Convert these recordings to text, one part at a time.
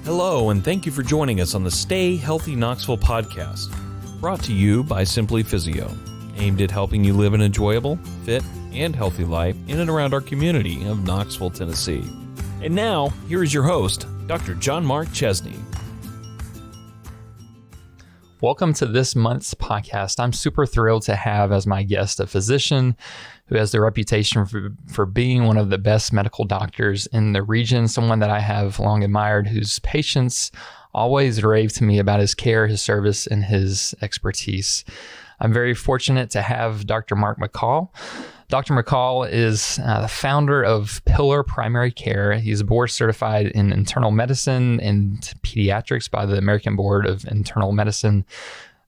Hello, and thank you for joining us on the Stay Healthy Knoxville podcast, brought to you by Simply Physio, aimed at helping you live an enjoyable, fit, and healthy life in and around our community of Knoxville, Tennessee. And now, here is your host, Dr. John Mark Chesney. Welcome to this month's podcast. I'm super thrilled to have as my guest a physician who has the reputation for being one of the best medical doctors in the region, someone that I have long admired, whose patients always rave to me about his care, his service, and his expertise. I'm very fortunate to have Dr. Mark McColl. Dr. McColl is the founder of Pillar Primary Care. He's board certified in internal medicine and pediatrics by the American Board of Internal Medicine,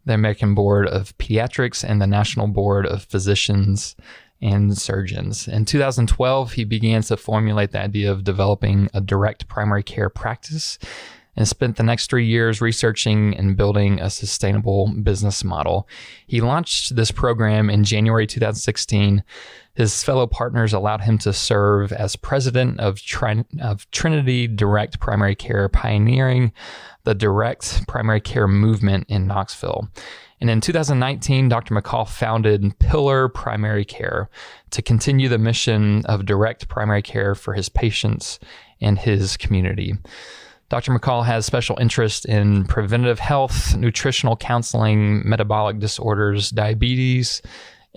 the American Board of Pediatrics, and the National Board of Physicians and Surgeons. In 2012, he began to formulate the idea of developing a direct primary care practice and spent the next 3 years researching and building a sustainable business model. He launched this program in January 2016. His fellow partners allowed him to serve as president of Trinity Direct Primary Care, pioneering the direct primary care movement in Knoxville. And in 2019, Dr. McColl founded Pillar Primary Care to continue the mission of direct primary care for his patients and his community. Dr. McColl has special interest in preventative health, nutritional counseling, metabolic disorders, diabetes,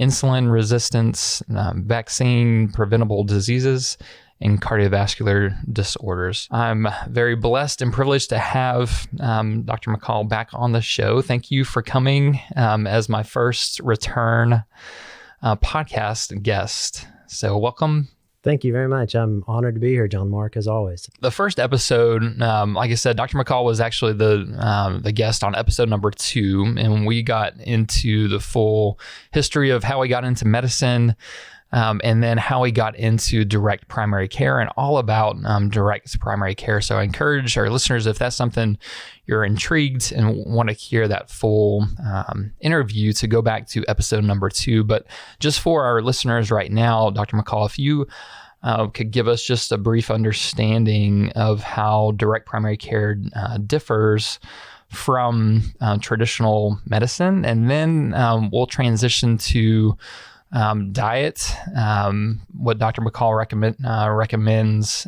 insulin resistance, vaccine preventable diseases, and cardiovascular disorders. I'm very blessed and privileged to have Dr. McColl back on the show. Thank you for coming as my first return podcast guest. So welcome. Thank you very much. I'm honored to be here, John Mark, as always. The first episode, like I said, Dr. McColl was actually the guest on episode number 2, and we got into the full history of how he got into medicine, and then how he got into direct primary care and all about direct primary care. So I encourage our listeners, if that's something you're intrigued and want to hear that full interview, to go back to episode number 2. But just for our listeners right now, Dr. McColl, if you could give us just a brief understanding of how direct primary care differs from traditional medicine, and then we'll transition to diet, what Dr. McColl recommends,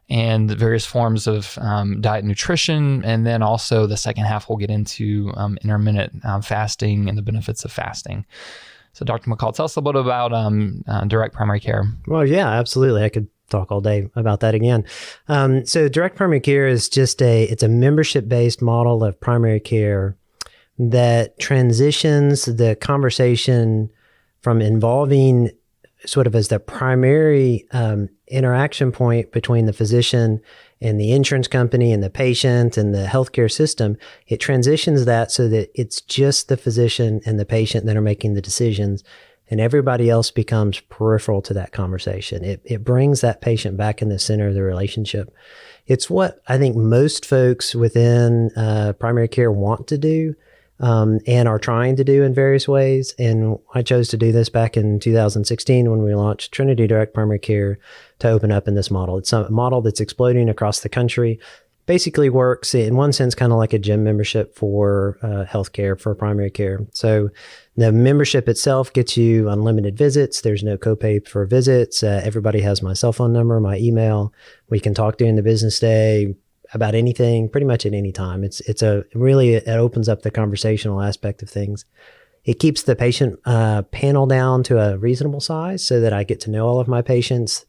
and various forms of diet and nutrition. And then also the second half, we'll get into intermittent fasting and the benefits of fasting. So Dr. McColl, tell us a little bit about direct primary care. Well, yeah, absolutely. I could talk all day about that again. So direct primary care is it's a membership-based model of primary care that transitions the conversation from involving sort of as the primary interaction point between the physician and the insurance company and the patient and the healthcare system. It transitions that so that it's just the physician and the patient that are making the decisions, and everybody else becomes peripheral to that conversation. It brings that patient back in the center of the relationship. It's what I think most folks within primary care want to do, and are trying to do in various ways. And I chose to do this back in 2016 when we launched Trinity Direct Primary Care to open up in this model. It's a model that's exploding across the country. Basically works in one sense kind of like a gym membership for healthcare, for primary care. So the membership itself gets you unlimited visits. There's no copay for visits. Everybody has my cell phone number, my email. We can talk during the business day about anything, pretty much at any time. It opens up the conversational aspect of things. It keeps the patient panel down to a reasonable size so that I get to know all of my patients,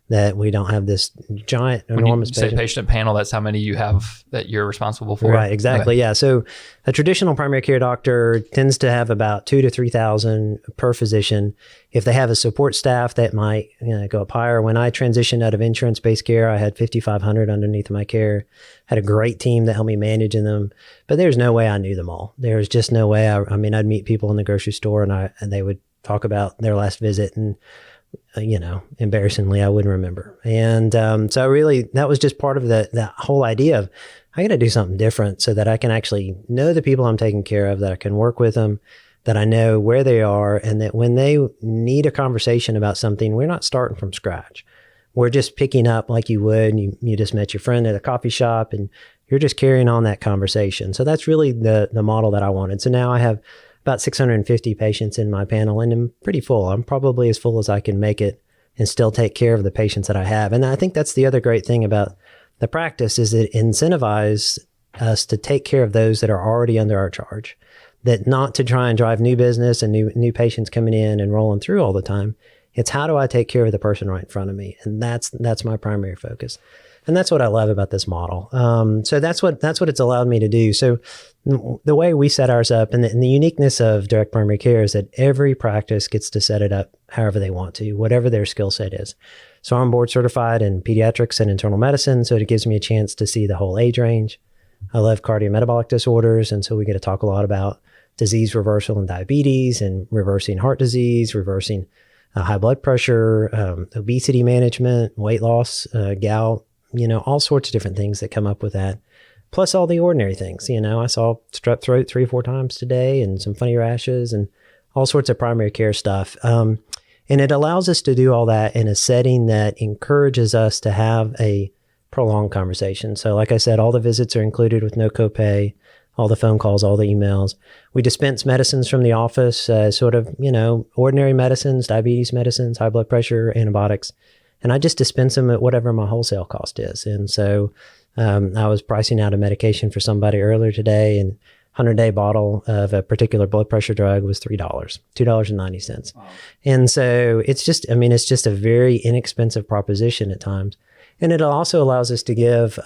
that we don't have this giant, enormous patient. When you say patient panel, that's how many you have that you're responsible for? Right, exactly. Okay. Yeah. So a traditional primary care doctor tends to have about 2,000 to 3,000 per physician. If they have a support staff, that might go up higher. When I transitioned out of insurance-based care, I had 5,500 underneath my care. Had a great team that helped me managing them, but there's no way I knew them all. There's just no way. I mean, I'd meet people in the grocery store and they would talk about their last visit, and embarrassingly, I wouldn't remember. And so really, that was just part of that whole idea of, I got to do something different so that I can actually know the people I'm taking care of, that I can work with them, that I know where they are, and that when they need a conversation about something, we're not starting from scratch. we're just picking up like you would, and you just met your friend at a coffee shop and you're just carrying on that conversation. So that's really the model that I wanted. So now I have about 650 patients in my panel, and I'm pretty full. I'm probably as full as I can make it and still take care of the patients that I have. And I think that's the other great thing about the practice is it incentivizes us to take care of those that are already under our charge, that not to try and drive new business and new patients coming in and rolling through all the time. It's how do I take care of the person right in front of me? And that's my primary focus. And that's what I love about this model. So that's what it's allowed me to do. So the way we set ours up and the uniqueness of direct primary care is that every practice gets to set it up however they want to, whatever their skill set is. So I'm board certified in pediatrics and internal medicine. So it gives me a chance to see the whole age range. I love cardiometabolic disorders. And so we get to talk a lot about disease reversal and diabetes and reversing heart disease, reversing high blood pressure, obesity management, weight loss, gout, all sorts of different things that come up with that. Plus all the ordinary things. I saw strep throat 3 or 4 times today and some funny rashes and all sorts of primary care stuff. And it allows us to do all that in a setting that encourages us to have a prolonged conversation. So like I said, all the visits are included with no copay, all the phone calls, all the emails. We dispense medicines from the office, ordinary medicines, diabetes medicines, high blood pressure, antibiotics. And I just dispense them at whatever my wholesale cost is. And so I was pricing out a medication for somebody earlier today, and 100-day bottle of a particular blood pressure drug was $3, $2.90. Wow. And so it's just a very inexpensive proposition at times. And it also allows us to give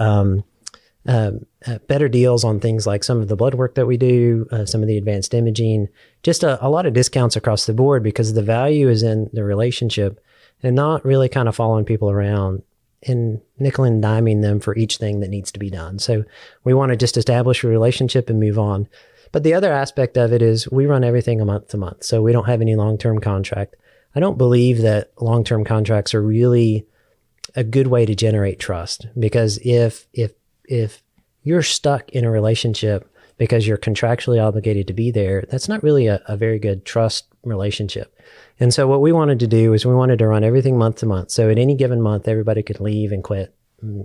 better deals on things like some of the blood work that we do, some of the advanced imaging, just a lot of discounts across the board because the value is in the relationship and not really kind of following people around and nickel and diming them for each thing that needs to be done. So we want to just establish a relationship and move on. But the other aspect of it is we run everything a month to month. So we don't have any long-term contract. I don't believe that long-term contracts are really a good way to generate trust, because if you're stuck in a relationship because you're contractually obligated to be there, that's not really a very good trust relationship. And so what we wanted to do is we wanted to run everything month to month. So at any given month, everybody could leave and quit.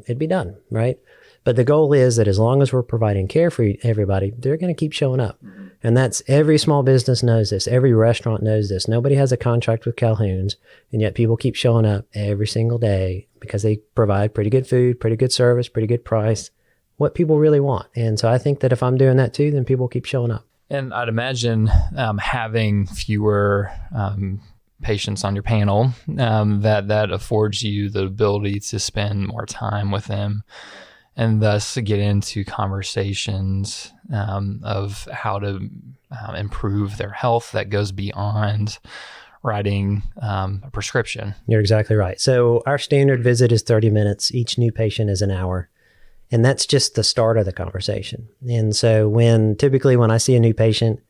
It'd be done, right? But the goal is that as long as we're providing care for everybody, they're going to keep showing up. And that's every small business knows this. Every restaurant knows this. Nobody has a contract with Calhoun's, and yet people keep showing up every single day because they provide pretty good food, pretty good service, pretty good price, what people really want. And so I think that if I'm doing that too, then people keep showing up. And I'd imagine having fewer patients on your panel, that affords you the ability to spend more time with them and thus get into conversations of how to improve their health that goes beyond writing a prescription. You're exactly right. So our standard visit is 30 minutes. Each new patient is an hour. And that's just the start of the conversation. And so typically when I see a new patient,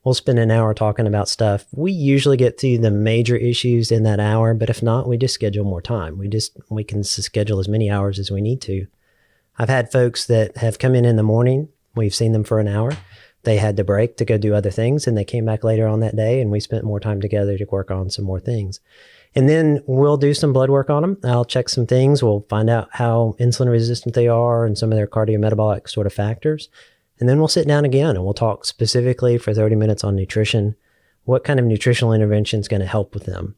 we'll spend an hour talking about stuff. We usually get through the major issues in that hour, but if not, we just schedule more time. We can schedule as many hours as we need to. I've had folks that have come in the morning. We've seen them for an hour. They had to break to go do other things, and they came back later on that day, and we spent more time together to work on some more things. And then we'll do some blood work on them. I'll check some things. We'll find out how insulin resistant they are and some of their cardiometabolic sort of factors. And then we'll sit down again and we'll talk specifically for 30 minutes on nutrition. What kind of nutritional intervention is going to help with them?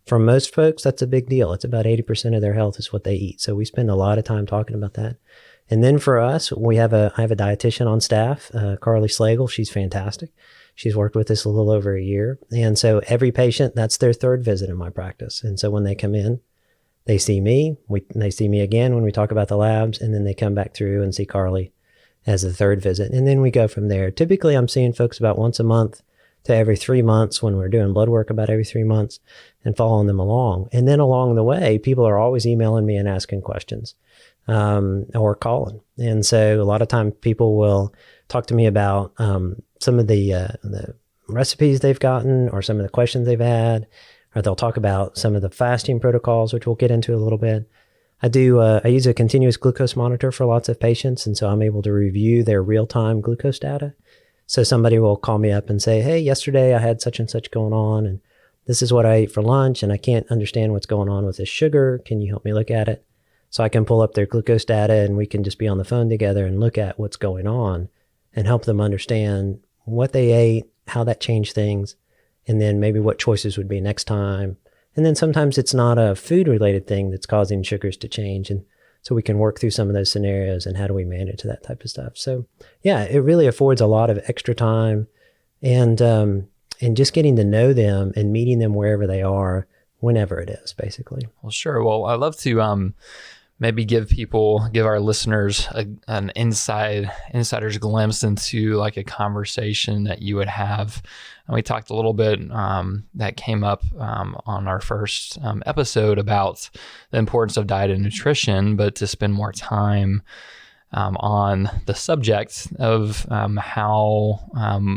For most folks, that's a big deal. It's about 80% of their health is what they eat. So we spend a lot of time talking about that. And then for us, I have a dietitian on staff, Carly Slagle. She's fantastic. She's worked with us a little over a year. And so every patient, that's their third visit in my practice. And so when they come in, they see me. They see me again when we talk about the labs, and then they come back through and see Carly as the third visit. And then we go from there. Typically, I'm seeing folks about once a month to every 3 months when we're doing blood work about every 3 months and following them along. And then along the way, people are always emailing me and asking questions or calling. And so a lot of times people will talk to me about some of the recipes they've gotten or some of the questions they've had, or they'll talk about some of the fasting protocols, which we'll get into a little bit. I use a continuous glucose monitor for lots of patients, and so I'm able to review their real-time glucose data. So somebody will call me up and say, hey, yesterday I had such and such going on, and this is what I ate for lunch and I can't understand what's going on with this sugar. Can you help me look at it? So I can pull up their glucose data and we can just be on the phone together and look at what's going on and help them understand what they ate, how that changed things, and then maybe what choices would be next time. And then sometimes it's not a food related thing that's causing sugars to change. And so we can work through some of those scenarios and how do we manage that type of stuff. So yeah, it really affords a lot of extra time and just getting to know them and meeting them wherever they are, whenever it is, basically. Well, sure. Well, I'd love to maybe give our listeners an insider's glimpse into like a conversation that you would have. And we talked a little bit that came up on our first episode about the importance of diet and nutrition, but to spend more time on the subject of how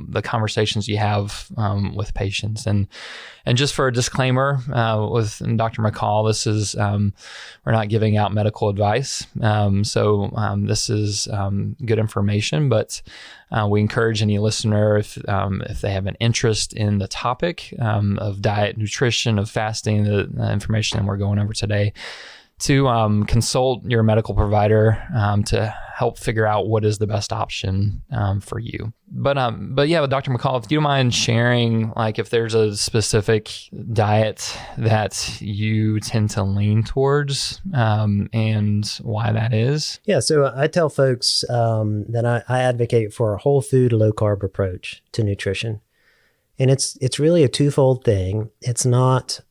the conversations you have with patients. And just for a disclaimer, with Dr. McColl, this is, we're not giving out medical advice. So this is good information, but we encourage any listener, if they have an interest in the topic of diet, nutrition, of fasting, the information that we're going over today, to consult your medical provider to help figure out what is the best option for you. But yeah, with Dr. McColl, if you don't mind sharing, like if there's a specific diet that you tend to lean towards and why that is. Yeah, so I tell folks that I advocate for a whole food, low carb approach to nutrition. And it's really a twofold thing. It's not...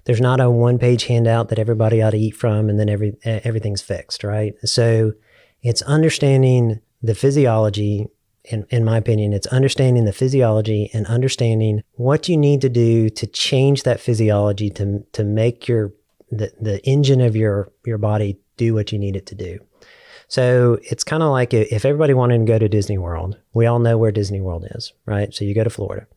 there's not a one-page handout that everybody ought to eat from and then everything's fixed, right? So it's understanding the physiology. In my opinion, it's understanding the physiology and understanding what you need to do to change that physiology to make the engine of your body do what you need it to do. So it's kind of like if everybody wanted to go to Disney World, we all know where Disney World is, right? So you go to Florida.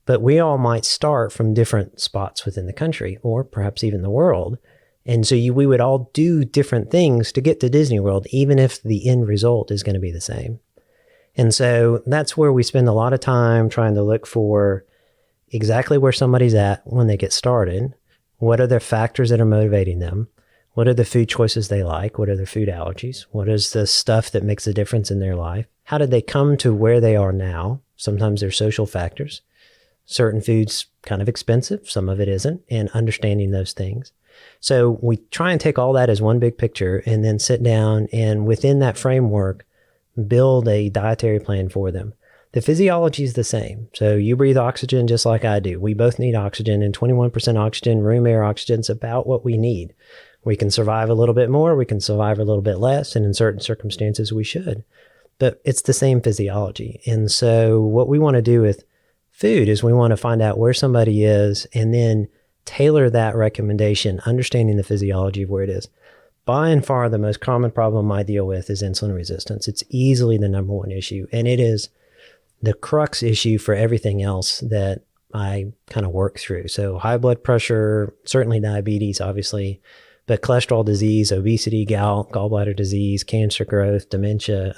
But we all might start from different spots within the country or perhaps even the world. And so we would all do different things to get to Disney World, even if the end result is going to be the same. And so that's where we spend a lot of time trying to look for exactly where somebody's at when they get started. What are the factors that are motivating them? What are the food choices they like? What are their food allergies? What is the stuff that makes a difference in their life? How did they come to where they are now? Sometimes there's social factors. Certain food's kind of expensive, some of it isn't, and understanding those things. So we try and take all that as one big picture and then sit down and within that framework, build a dietary plan for them. The physiology is the same. So you breathe oxygen just like I do. We both need oxygen, and 21% oxygen, room air oxygen is about what we need. We can survive a little bit more, we can survive a little bit less, and in certain circumstances we should. But it's the same physiology. And so what we want to do with food is we want to find out where somebody is and then tailor that recommendation, understanding the physiology of where it is. By and far, the most common problem I deal with is insulin resistance. It's easily the number one issue, and it is the crux issue for everything else that I kind of work through. So high blood pressure, certainly diabetes, obviously, but cholesterol disease, obesity, gout, gallbladder disease, cancer growth, dementia,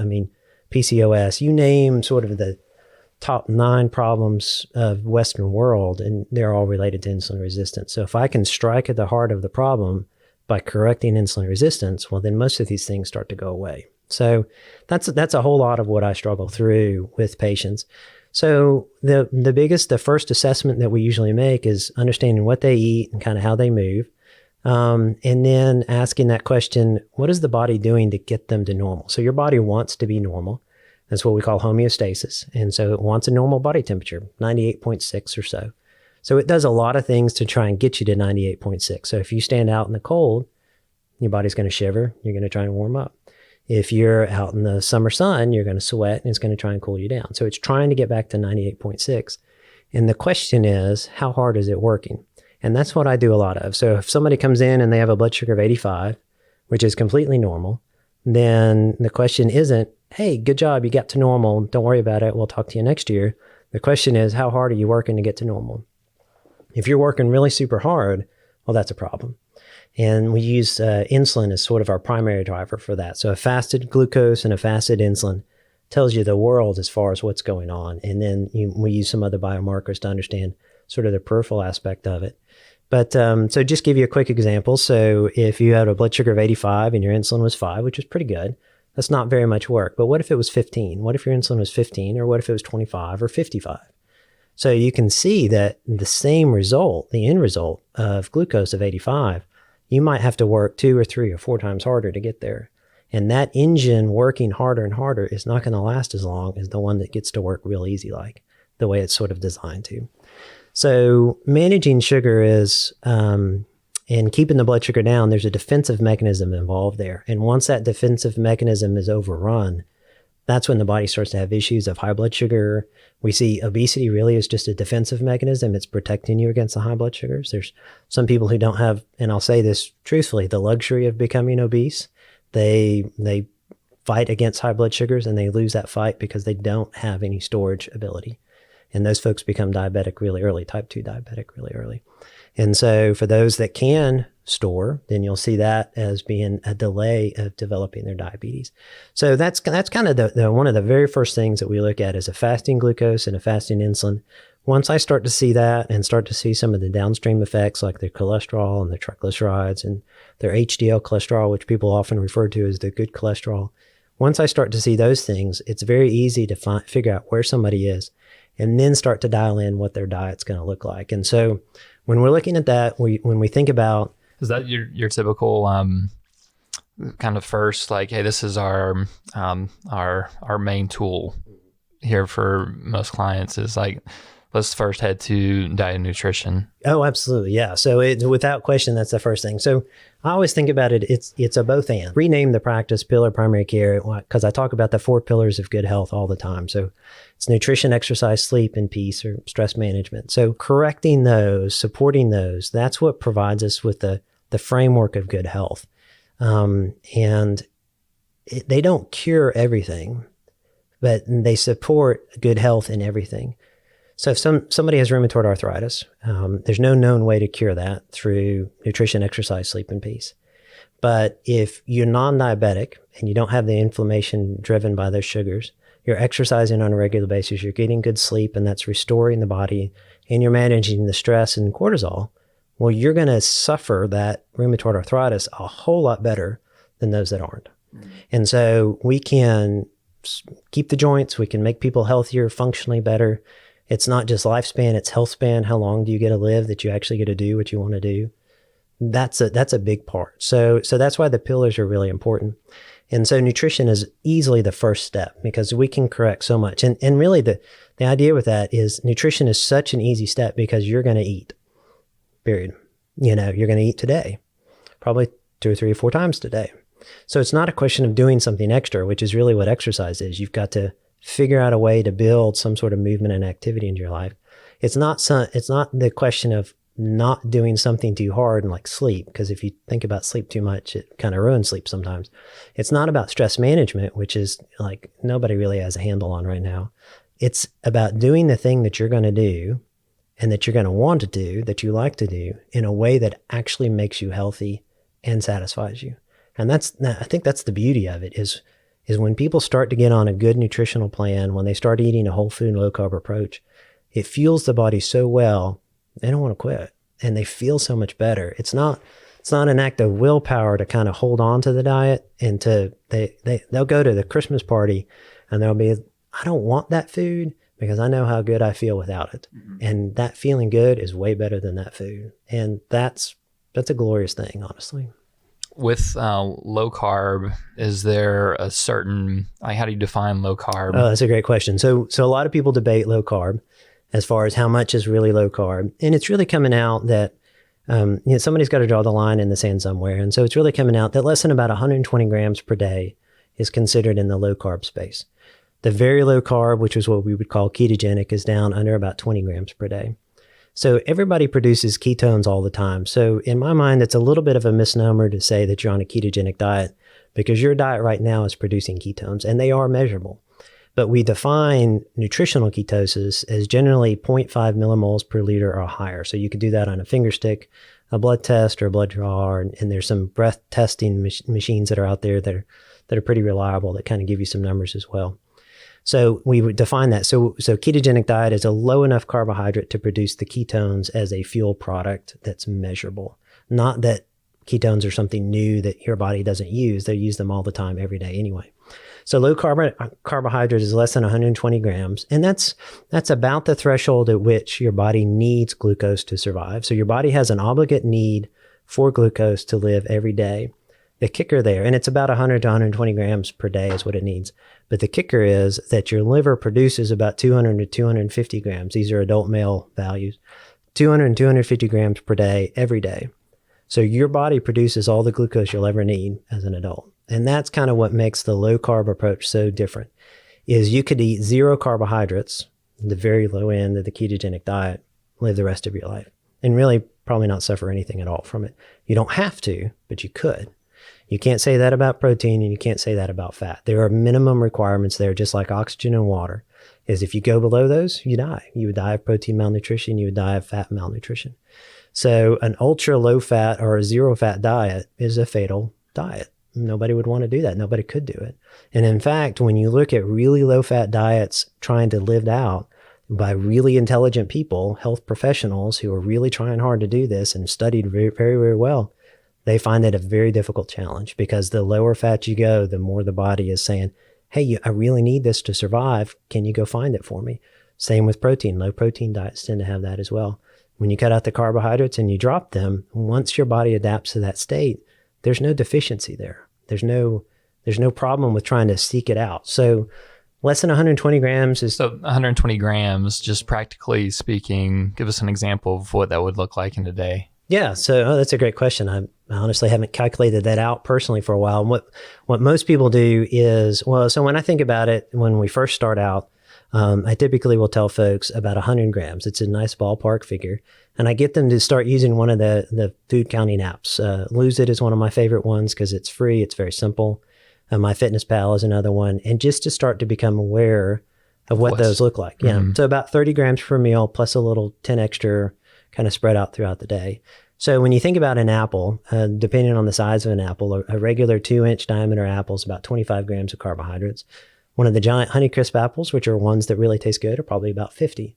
PCOS, you name sort of the top 9 problems of Western world, and they're all related to insulin resistance. So if I can strike at the heart of the problem by correcting insulin resistance, well, then most of these things start to go away. So that's a whole lot of what I struggle through with patients. So the first assessment that we usually make is understanding what they eat and kind of how they move. And then asking that question, what is the body doing to get them to normal? So your body wants to be normal. That's what we call homeostasis. And so it wants a normal body temperature, 98.6 or so. So it does a lot of things to try and get you to 98.6. So if you stand out in the cold, your body's going to shiver. You're going to try and warm up. If you're out in the summer sun, you're going to sweat and it's going to try and cool you down. So it's trying to get back to 98.6. And the question is, how hard is it working? And that's what I do a lot of. So if somebody comes in and they have a blood sugar of 85, which is completely normal, then the question isn't, hey, good job, you got to normal. Don't worry about it. We'll talk to you next year. The question is, how hard are you working to get to normal? If you're working really super hard, well, that's a problem. And we use insulin as sort of our primary driver for that. So a fasted glucose and a fasted insulin tells you the world as far as what's going on. And then we use some other biomarkers to understand sort of the peripheral aspect of it. But so just give you a quick example. So if you had a blood sugar of 85 and your insulin was 5, which is pretty good, that's not very much work. But what if it was 15? What if your insulin was 15? Or what if it was 25 or 55? So you can see that the same result, the end result of glucose of 85, you might have to work 2 or 3 or 4 times harder to get there. And that engine working harder and harder is not going to last as long as the one that gets to work real easy, like the way it's sort of designed to. So managing sugar is, and keeping the blood sugar down, there's a defensive mechanism involved there. And once that defensive mechanism is overrun, that's when the body starts to have issues of high blood sugar. We see obesity really is just a defensive mechanism. It's protecting you against the high blood sugars. There's some people who don't have, and I'll say this truthfully, the luxury of becoming obese. They fight against high blood sugars and they lose that fight because they don't have any storage ability. And those folks become diabetic really early, type 2 diabetic really early. And so for those that can store, then you'll see that as being a delay of developing their diabetes. So that's kind of the one of the very first things that we look at is a fasting glucose and a fasting insulin. Once I start to see that and start to see some of the downstream effects like their cholesterol and their triglycerides and their HDL cholesterol, which people often refer to as the good cholesterol, once I start to see those things, it's very easy to figure out where somebody is and then start to dial in what their diet's going to look like. And so when we're looking at that, when we think about... Is that your typical kind of first, like, hey, this is our main tool here for most clients is like, let's first head to diet and nutrition. Oh, absolutely. Yeah. So without question, that's the first thing. So I always think about it, it's a both and. Rename the practice pillar primary care because I talk about the 4 pillars of good health all the time. So it's nutrition, exercise, sleep, and peace or stress management. So correcting those, supporting those, that's what provides us with the framework of good health. And they don't cure everything, but they support good health in everything. So if somebody has rheumatoid arthritis, there's no known way to cure that through nutrition, exercise, sleep, and peace. But if you're non-diabetic and you don't have the inflammation driven by those sugars, you're exercising on a regular basis, you're getting good sleep, and that's restoring the body, and you're managing the stress and cortisol, well, you're going to suffer that rheumatoid arthritis a whole lot better than those that aren't. Mm-hmm. And so we can keep the joints, we can make people healthier, functionally better. It's not just lifespan, it's health span. How long do you get to live that you actually get to do what you want to do? That's a big part. So that's why the pillars are really important. And so nutrition is easily the first step because we can correct so much. And really the idea with that is nutrition is such an easy step because you're going to eat, period. You're going to eat today, probably 2 or 3 or 4 times today. So it's not a question of doing something extra, which is really what exercise is. You've got to figure out a way to build some sort of movement and activity into your life. It's not the question of not doing something too hard and like sleep, because if you think about sleep too much, it kind of ruins sleep sometimes. It's not about stress management, which is like nobody really has a handle on right now. It's about doing the thing that you're going to do and that you're going to want to do, that you like to do in a way that actually makes you healthy and satisfies you. And I think that's the beauty of it is when people start to get on a good nutritional plan, when they start eating a whole food, low carb approach, it fuels the body so well, they don't want to quit and they feel so much better. It's not an act of willpower to kind of hold on to the diet and they'll go to the Christmas party and they'll be, I don't want that food because I know how good I feel without it. Mm-hmm. And that feeling good is way better than that food. And that's a glorious thing, honestly. With low carb, is there a certain, how do you define low carb? Oh, that's a great question. So a lot of people debate low carb as far as how much is really low carb. And it's really coming out that, somebody's got to draw the line in the sand somewhere. And so it's really coming out that less than about 120 grams per day is considered in the low carb space. The very low carb, which is what we would call ketogenic, is down under about 20 grams per day. So everybody produces ketones all the time. So in my mind, it's a little bit of a misnomer to say that you're on a ketogenic diet because your diet right now is producing ketones and they are measurable. But we define nutritional ketosis as generally 0.5 millimoles per liter or higher. So you could do that on a finger stick, a blood test, or a blood draw, and there's some breath testing machines that are out there that are pretty reliable that kind of give you some numbers as well. So we would define that. So ketogenic diet is a low enough carbohydrate to produce the ketones as a fuel product that's measurable. Not that ketones are something new that your body doesn't use. They use them all the time, every day anyway. So low carbohydrate is less than 120 grams. And that's about the threshold at which your body needs glucose to survive. So your body has an obligate need for glucose to live every day. The kicker there, and it's about 100 to 120 grams per day is what it needs. But the kicker is that your liver produces about 200 to 250 grams. These are adult male values. 200 and 250 grams per day, every day. So your body produces all the glucose you'll ever need as an adult. And that's kind of what makes the low carb approach so different, is you could eat 0 carbohydrates, the very low end of the ketogenic diet, live the rest of your life, and really probably not suffer anything at all from it. You don't have to, but you could. You can't say that about protein, and you can't say that about fat. There are minimum requirements there, just like oxygen and water, is if you go below those, you die. You would die of protein malnutrition. You would die of fat malnutrition. So an ultra low fat or a 0 fat diet is a fatal diet. Nobody would want to do that. Nobody could do it. And in fact, when you look at really low fat diets trying to live out by really intelligent people, health professionals who are really trying hard to do this and studied very, very, very well, they find it a very difficult challenge, because the lower fat you go, the more the body is saying, hey, I really need this to survive. Can you go find it for me? Same with protein. Low protein diets tend to have that as well. When you cut out the carbohydrates and you drop them, once your body adapts to that state, there's no deficiency there. There's no problem with trying to seek it out. So less than 120 grams is... So 120 grams, just practically speaking, give us an example of what that would look like in a day. Yeah, so that's a great question. I honestly haven't calculated that out personally for a while. And what most people do is, well, so when I think about it, when we first start out, I typically will tell folks about 100 grams. It's a nice ballpark figure. And I get them to start using one of the food counting apps. Lose It is one of my favorite ones because it's free. It's very simple. MyFitnessPal is another one. And just to start to become aware of what those look like. Yeah. Mm-hmm. So about 30 grams per meal plus a little 10 extra kind of spread out throughout the day. So when you think about an apple, depending on the size of an apple, a regular 2-inch diameter apple is about 25 grams of carbohydrates. One of the giant Honeycrisp apples, which are ones that really taste good, are probably about 50.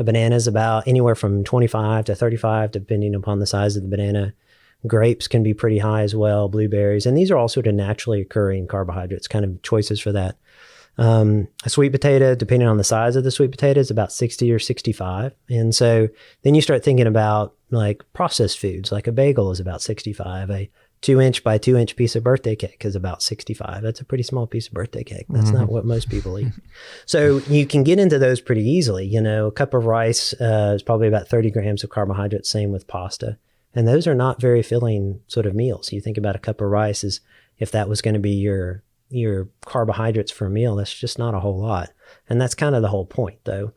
A banana is about anywhere from 25 to 35, depending upon the size of the banana. Grapes can be pretty high as well, blueberries. And these are all sort of naturally occurring carbohydrates, kind of choices for that. A sweet potato, depending on the size of the sweet potato, is about 60 or 65. And so then you start thinking about like processed foods, like a bagel is about 65. A 2-inch by 2-inch piece of birthday cake is about 65. That's a pretty small piece of birthday cake. That's not what most people eat. So you can get into those pretty easily. You know, a cup of rice is probably about 30 grams of carbohydrates, same with pasta. And those are not very filling sort of meals. You think about a cup of rice as if that was going to be your carbohydrates for a meal. That's just not a whole lot. And that's kind of the whole point, though.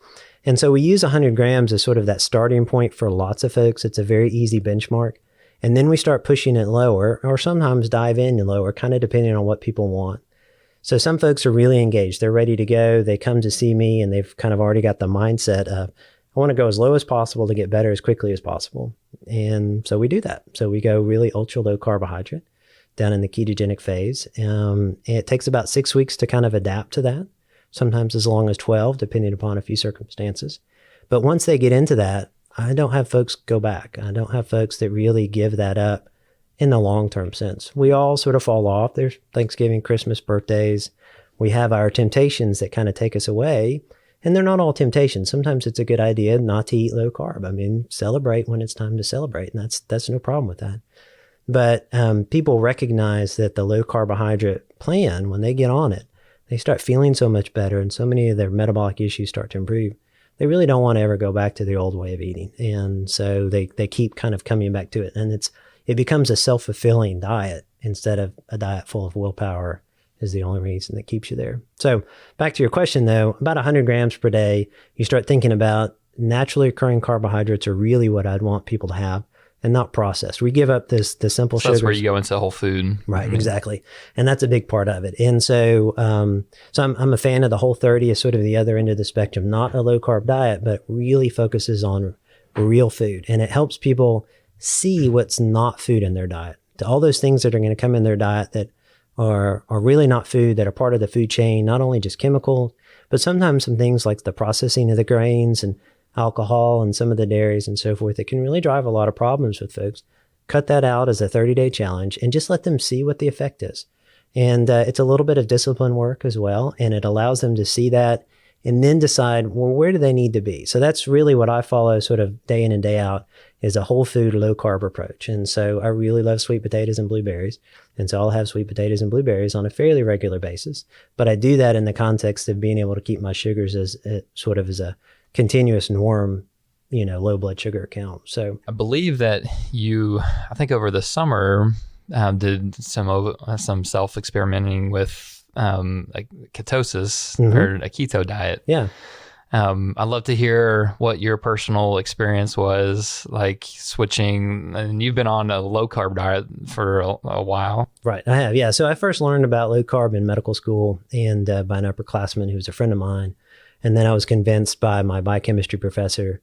And so we use 100 grams as sort of that starting point for lots of folks. It's a very easy benchmark. And then we start pushing it lower, or sometimes dive in lower, kind of depending on what people want. So some folks are really engaged. They're ready to go. They come to see me and they've kind of already got the mindset of, I want to go as low as possible to get better as quickly as possible. And so we do that. So we go really ultra low carbohydrate down in the ketogenic phase. And it takes about 6 weeks to kind of adapt to that, sometimes as long as 12, depending upon a few circumstances. But once they get into that, I don't have folks go back. I don't have folks that really give that up in the long-term sense. We all sort of fall off. There's Thanksgiving, Christmas, birthdays. We have our temptations that kind of take us away. And they're not all temptations. Sometimes it's a good idea not to eat low carb. I mean, celebrate when it's time to celebrate. And that's no problem with that. But people recognize that the low carbohydrate plan, when they get on it, they start feeling so much better and so many of their metabolic issues start to improve. They really don't want to ever go back to the old way of eating. And so they keep kind of coming back to it. And it becomes a self-fulfilling diet instead of a diet full of willpower is the only reason that keeps you there. So back to your question though, about 100 grams per day, you start thinking about naturally occurring carbohydrates are really what I'd want people to have and not processed. We give up the simple sugars. That's where you go into whole food. Right, mm-hmm. Exactly. And that's a big part of it. And so I'm a fan of the Whole30 as sort of the other end of the spectrum, not a low carb diet, but really focuses on real food. And it helps people see what's not food in their diet. All those things that are going to come in their diet that are really not food, that are part of the food chain, not only just chemical, But sometimes some things like the processing of the grains and alcohol and some of the dairies and so forth, it can really drive a lot of problems with folks. Cut that out as a 30-day challenge and just let them see what the effect is. And it's a little bit of discipline work as well. And it allows them to see that and then decide, well, where do they need to be? So that's really what I follow sort of day in and day out, is a whole food, low carb approach. And so I really love sweet potatoes and blueberries. And so I'll have sweet potatoes and blueberries on a fairly regular basis. But I do that in the context of being able to keep my sugars as sort of as a continuous norm, low blood sugar account. So I believe that you, I think over the summer, did some self-experimenting with like ketosis or a keto diet. Yeah. I'd love to hear what your personal experience was like switching, and you've been on a low carb diet for a while. Right. I have. Yeah. So I first learned about low carb in medical school and by an upperclassman who was a friend of mine. And then I was convinced by my biochemistry professor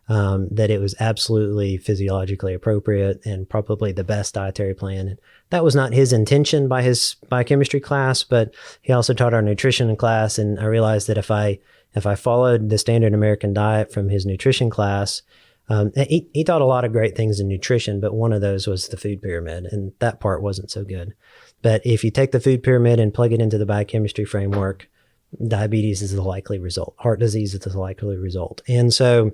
that it was absolutely physiologically appropriate and probably the best dietary plan. And that was not his intention by his biochemistry class, but he also taught our nutrition class. And I realized that if I followed the standard American diet from his nutrition class, he taught a lot of great things in nutrition, but one of those was the food pyramid, and that part wasn't so good. But if you take the food pyramid and plug it into the biochemistry framework, diabetes is the likely result. Heart disease is the likely result. And so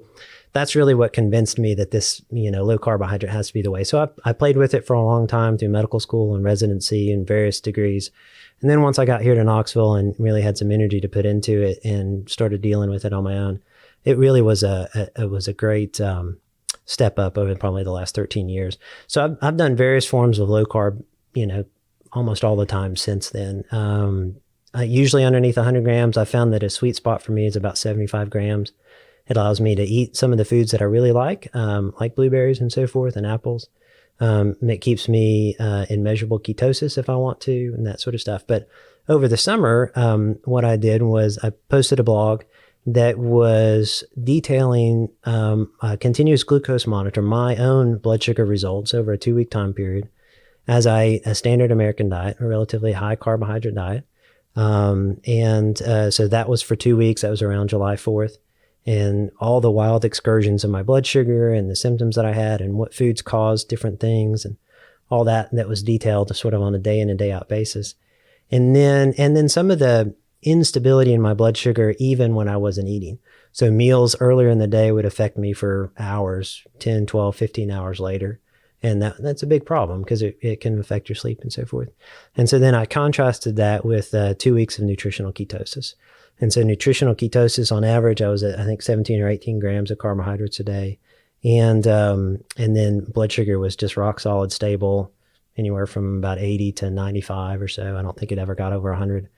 that's really what convinced me that this, low carbohydrate has to be the way. So I played with it for a long time through medical school and residency and various degrees. And then once I got here to Knoxville and really had some energy to put into it and started dealing with it on my own, it really was a great step up over probably the last 13 years. So I've done various forms of low carb, almost all the time since then. Usually underneath 100 grams, I found that a sweet spot for me is about 75 grams. It allows me to eat some of the foods that I really like blueberries and so forth and apples. It keeps me in measurable ketosis if I want to and that sort of stuff. But over the summer, what I did was I posted a blog that was detailing a continuous glucose monitor, my own blood sugar results over a 2-week time period as a standard American diet, a relatively high carbohydrate diet. So that was for 2 weeks. That was around July 4th. And all the wild excursions of my blood sugar and the symptoms that I had and what foods caused different things and all that was detailed sort of on a day in and day out basis. And then some of the instability in my blood sugar, even when I wasn't eating. So meals earlier in the day would affect me for hours, 10, 12, 15 hours later. And that's a big problem because it can affect your sleep and so forth. And so then I contrasted that with 2 weeks of nutritional ketosis. And so nutritional ketosis, on average, I was at, I think, 17 or 18 grams of carbohydrates a day. And then blood sugar was just rock solid, stable, anywhere from about 80 to 95 or so. I don't think it ever got over 100.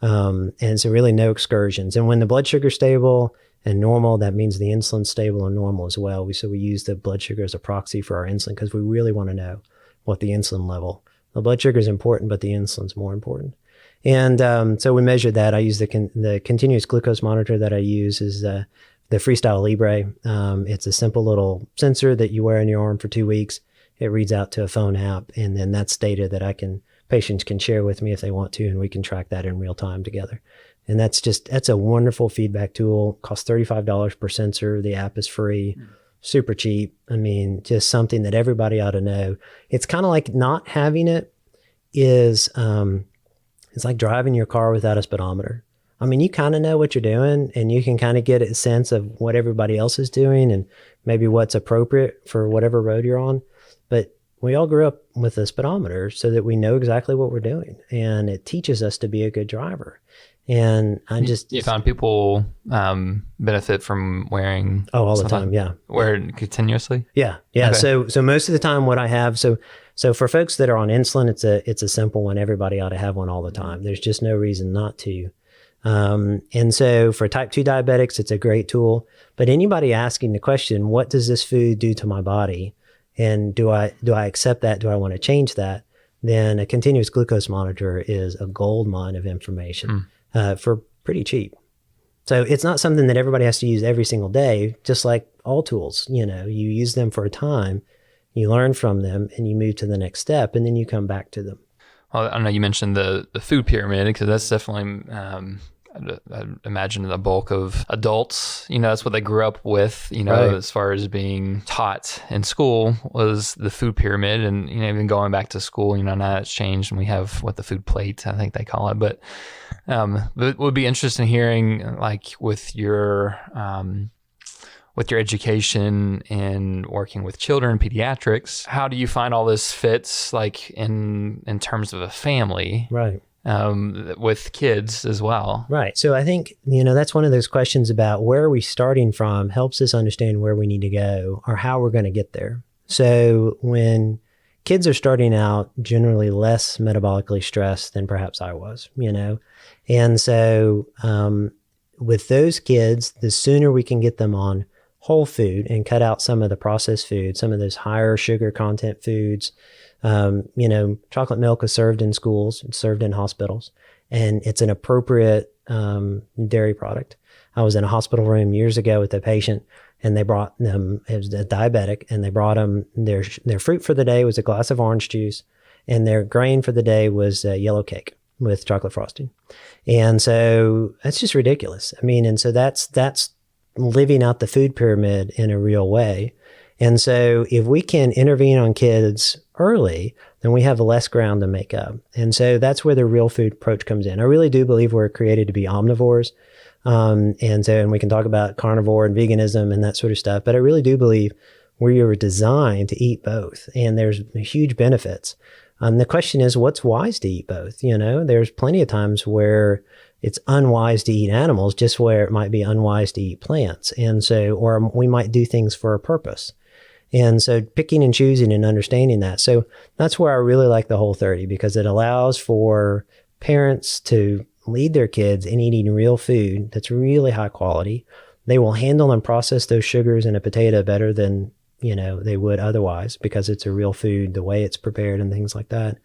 And so really no excursions. And when the blood sugar's stable and normal, that means the insulin's stable and normal as well. So we use the blood sugar as a proxy for our insulin because we really want to know what the insulin level. The blood sugar is important, but the insulin's more important. And so we measured that. I use the continuous glucose monitor that I use is the Freestyle Libre. It's a simple little sensor that you wear in your arm for 2 weeks. It reads out to a phone app, and then that's data that patients can share with me if they want to, and we can track that in real time together. And that's a wonderful feedback tool. Costs $35 per sensor. The app is free, super cheap. I mean, just something that everybody ought to know. It's kind of like not having it is, it's like driving your car without a speedometer. I mean, you kind of know what you're doing and you can kind of get a sense of what everybody else is doing and maybe what's appropriate for whatever road you're on. But we all grew up with a speedometer so that we know exactly what we're doing, and it teaches us to be a good driver. And you found people benefit from wearing all the time. Yeah. Wear it continuously. Yeah. Okay. So most of the time what I have, so for folks that are on insulin, it's a simple one. Everybody ought to have one all the time. There's just no reason not to. And so for type 2 diabetics, it's a great tool, but anybody asking the question, what does this food do to my body? And do I accept that? Do I want to change that? Then a continuous glucose monitor is a gold mine of information for pretty cheap. So it's not something that everybody has to use every single day, just like all tools. You use them for a time, you learn from them, and you move to the next step, and then you come back to them. Well, I know you mentioned the food pyramid because that's definitely I imagine the bulk of adults, that's what they grew up with, Right. as far as being taught in school was the food pyramid. And, even going back to school, now it's changed and we have the food plate, I think they call it. But it would be interesting hearing like with your education and working with children, pediatrics, how do you find all this fits like in terms of a family? Right. With kids as well. Right. So I think, that's one of those questions about where are we starting from helps us understand where we need to go or how we're going to get there. So when kids are starting out generally less metabolically stressed than perhaps I was, and so with those kids, the sooner we can get them on whole food and cut out some of the processed food, some of those higher sugar content foods. Chocolate milk is served in schools, it's served in hospitals, and it's an appropriate dairy product. I was in a hospital room years ago with a patient, and they brought them, it was a diabetic, and they brought them their fruit for the day was a glass of orange juice, and their grain for the day was a yellow cake with chocolate frosting. And so that's just ridiculous. And so that's living out the food pyramid in a real way. And so if we can intervene on kids early, then we have less ground to make up. And so that's where the real food approach comes in. I really do believe we're created to be omnivores. And we can talk about carnivore and veganism and that sort of stuff, but I really do believe we were designed to eat both, and there's huge benefits. The question is, what's wise to eat both? There's plenty of times where it's unwise to eat animals, just where it might be unwise to eat plants. And so, or we might do things for a purpose. And so picking and choosing and understanding that. So that's where I really like the Whole30, because it allows for parents to lead their kids in eating real food that's really high quality. They will handle and process those sugars in a potato better than, they would otherwise, because it's a real food, the way it's prepared and things like that.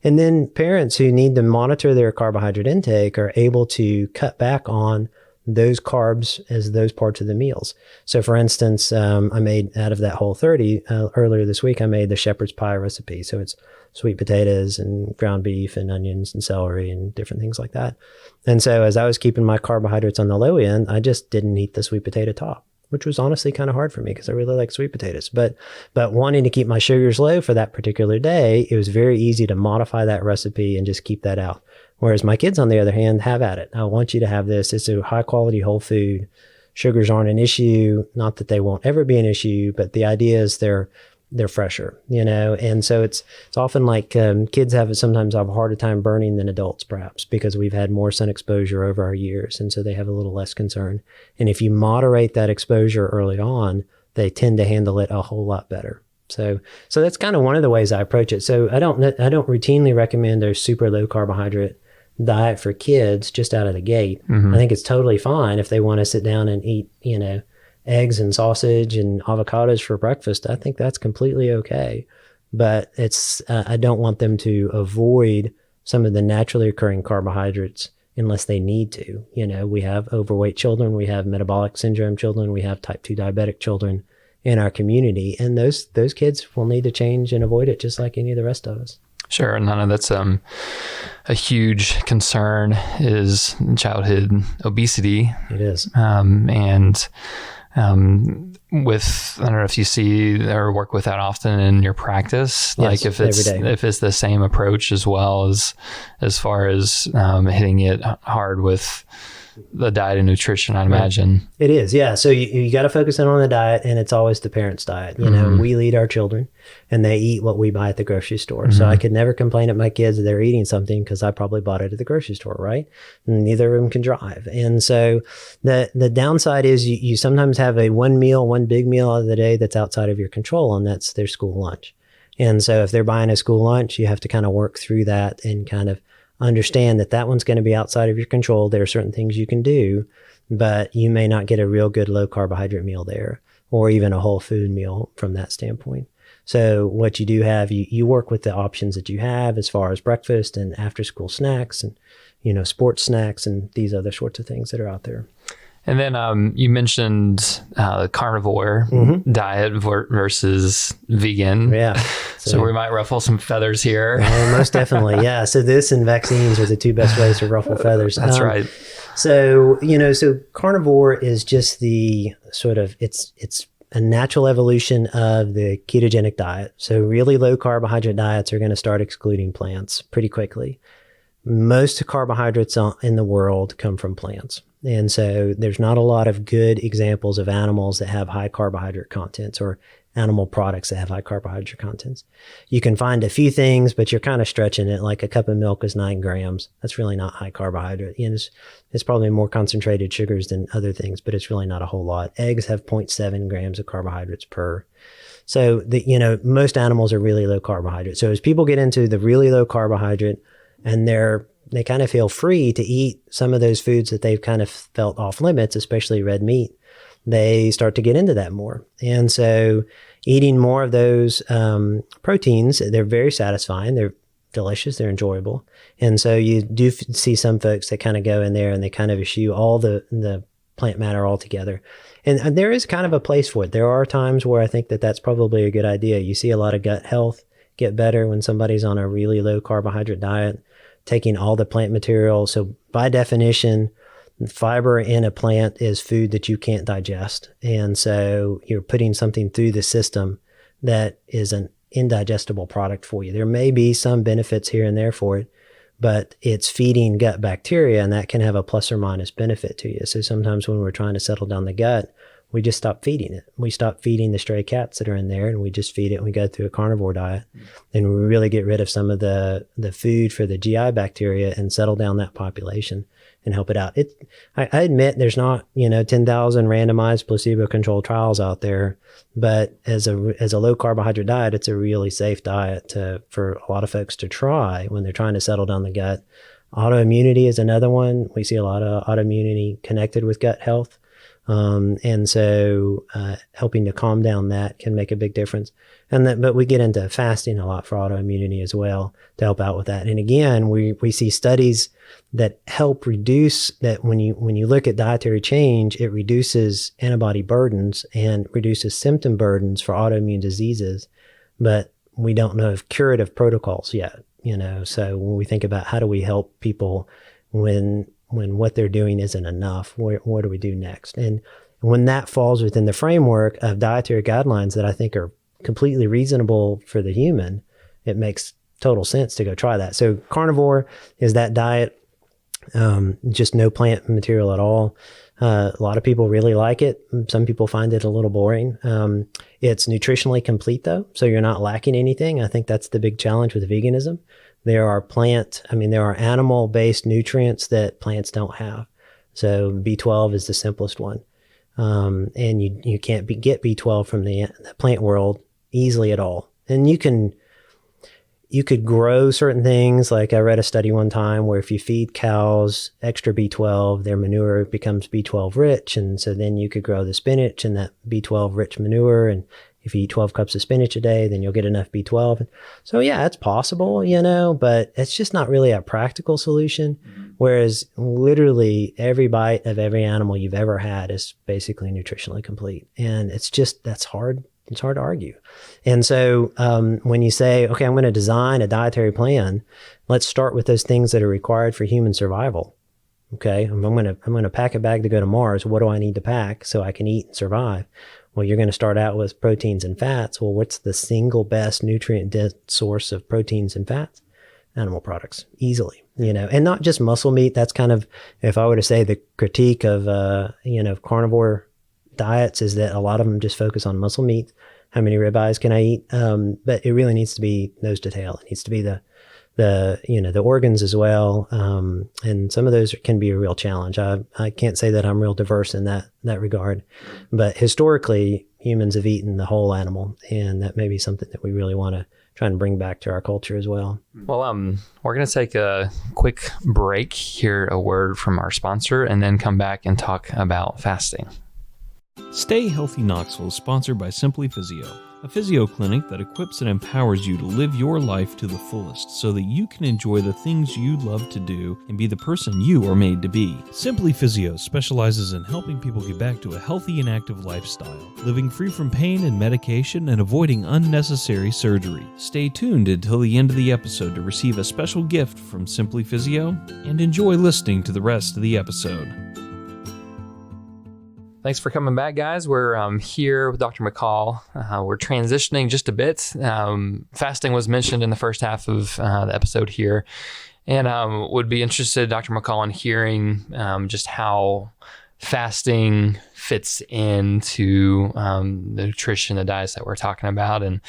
And then parents who need to monitor their carbohydrate intake are able to cut back on those carbs as those parts of the meals. So for instance, I made out of that Whole30 earlier this week, I made the shepherd's pie recipe. So it's sweet potatoes and ground beef and onions and celery and different things like that. And so as I was keeping my carbohydrates on the low end, I just didn't eat the sweet potato top, which was honestly kind of hard for me because I really like sweet potatoes. But wanting to keep my sugars low for that particular day, it was very easy to modify that recipe and just keep that out. Whereas my kids, on the other hand, have at it. I want you to have this. It's a high quality whole food. Sugars aren't an issue. Not that they won't ever be an issue, but the idea is they're fresher, And so it's often like kids sometimes have a harder time burning than adults, perhaps, because we've had more sun exposure over our years. And so they have a little less concern. And if you moderate that exposure early on, they tend to handle it a whole lot better. So that's kind of one of the ways I approach it. So I don't routinely recommend a super low carbohydrate diet for kids just out of the gate. Mm-hmm. I think it's totally fine if they want to sit down and eat, eggs and sausage and avocados for breakfast. I think that's completely okay. But I don't want them to avoid some of the naturally occurring carbohydrates unless they need to. We have overweight children, we have metabolic syndrome children, we have type 2 diabetic children in our community, and those kids will need to change and avoid it just like any of the rest of us. Sure. And I know that's a huge concern is childhood obesity. It is. With, I don't know if you see or work with that often in your practice, Yes, like if it's the same approach as well as far as hitting it hard with the diet and nutrition, I'd imagine. It is, yeah. So you got to focus in on the diet, and it's always the parent's diet. Mm-hmm. We lead our children, and they eat what we buy at the grocery store. Mm-hmm. So I could never complain at my kids that they're eating something because I probably bought it at the grocery store, right? And neither of them can drive. And so the downside is you sometimes have one big meal of the day that's outside of your control, and that's their school lunch. And so if they're buying a school lunch, you have to kind of work through that and kind of understand that one's going to be outside of your control. There are certain things you can do, but you may not get a real good low carbohydrate meal there, or even a whole food meal from that standpoint. So what you do have, you work with the options that you have as far as breakfast and after school snacks and, sports snacks and these other sorts of things that are out there. And then you mentioned the carnivore Mm-hmm. diet versus vegan. Yeah. So we might ruffle some feathers here. Most definitely. Yeah. So this and vaccines are the two best ways to ruffle feathers. That's right. So, so carnivore is just the sort of, it's a natural evolution of the ketogenic diet. So really low carbohydrate diets are going to start excluding plants pretty quickly. Most carbohydrates in the world come from plants. And so there's not a lot of good examples of animals that have high carbohydrate contents or animal products that have high carbohydrate contents. You can find a few things, but you're kind of stretching it. Like a cup of milk is 9 grams. That's really not high carbohydrate. It's probably more concentrated sugars than other things, but it's really not a whole lot. Eggs have 0.7 grams of carbohydrates per. So most animals are really low carbohydrate. So as people get into the really low carbohydrate and they kind of feel free to eat some of those foods that they've kind of felt off limits, especially red meat, they start to get into that more. And so eating more of those proteins, they're very satisfying. They're delicious. They're enjoyable. And so you do see some folks that kind of go in there and they kind of eschew all the plant matter altogether. And there is kind of a place for it. There are times where I think that that's probably a good idea. You see a lot of gut health get better when somebody's on a really low carbohydrate diet, taking all the plant material. So by definition, fiber in a plant is food that you can't digest. And so you're putting something through the system that is an indigestible product for you. There may be some benefits here and there for it, but it's feeding gut bacteria, and that can have a plus or minus benefit to you. So sometimes when we're trying to settle down the gut, we just stop feeding it. We stop feeding the stray cats that are in there, and we just feed it and we go through a carnivore diet. And we really get rid of some of the food for the GI bacteria and settle down that population and help it out. I admit there's not, 10,000 randomized placebo-controlled trials out there, but as a low carbohydrate diet, it's a really safe diet for a lot of folks to try when they're trying to settle down the gut. Autoimmunity is another one. We see a lot of autoimmunity connected with gut health. And so helping to calm down that can make a big difference. But we get into fasting a lot for autoimmunity as well to help out with that. And again, we see studies that help reduce that. When you look at dietary change, it reduces antibody burdens and reduces symptom burdens for autoimmune diseases. But we don't know of curative protocols yet, So when we think about how do we help people when what they're doing isn't enough, what do we do next? And when that falls within the framework of dietary guidelines that I think are completely reasonable for the human, it makes total sense to go try that. So carnivore is that diet, just no plant material at all. A lot of people really like it. Some people find it a little boring. It's nutritionally complete though, so you're not lacking anything. I think that's the big challenge with veganism. There are animal-based nutrients that plants don't have. So B12 is the simplest one. And you can't get B12 from the plant world easily at all. And you could grow certain things. Like I read a study one time where if you feed cows extra B12, their manure becomes B12 rich. And so then you could grow the spinach and that B12 rich manure. And if you eat 12 cups of spinach a day, then you'll get enough B12. So yeah, it's possible, but it's just not really a practical solution. Whereas literally every bite of every animal you've ever had is basically nutritionally complete. And that's hard. It's hard to argue. And so when you say, okay, I'm going to design a dietary plan, let's start with those things that are required for human survival. Okay, I'm going to pack a bag to go to Mars. What do I need to pack so I can eat and survive? Well, you're going to start out with proteins and fats. Well, what's the single best nutrient-dense source of proteins and fats? Animal products, easily, and not just muscle meat. That's kind of, if I were to say the critique of, carnivore diets is that a lot of them just focus on muscle meat. How many ribeyes can I eat? But it really needs to be nose to tail. It needs to be the organs as well. And some of those can be a real challenge. I can't say that I'm real diverse in that regard, but historically humans have eaten the whole animal, and that may be something that we really want to try and bring back to our culture as well. Well, we're going to take a quick break, hear a word from our sponsor, and then come back and talk about fasting. Stay Healthy Knoxville is sponsored by Simply Physio. a physio clinic that equips and empowers you to live your life to the fullest so that you can enjoy the things you love to do and be the person you are made to be. Simply Physio specializes in helping people get back to a healthy and active lifestyle, living free from pain and medication and avoiding unnecessary surgery. Stay tuned until the end of the episode to receive a special gift from Simply Physio and enjoy listening to the rest of the episode. Thanks for coming back, guys. We're here with Dr. McColl. We're transitioning just a bit. Fasting was mentioned in the first half of the episode here, and would be interested, Dr. McColl, in hearing just how fasting fits into the nutrition, the diets that we're talking about. And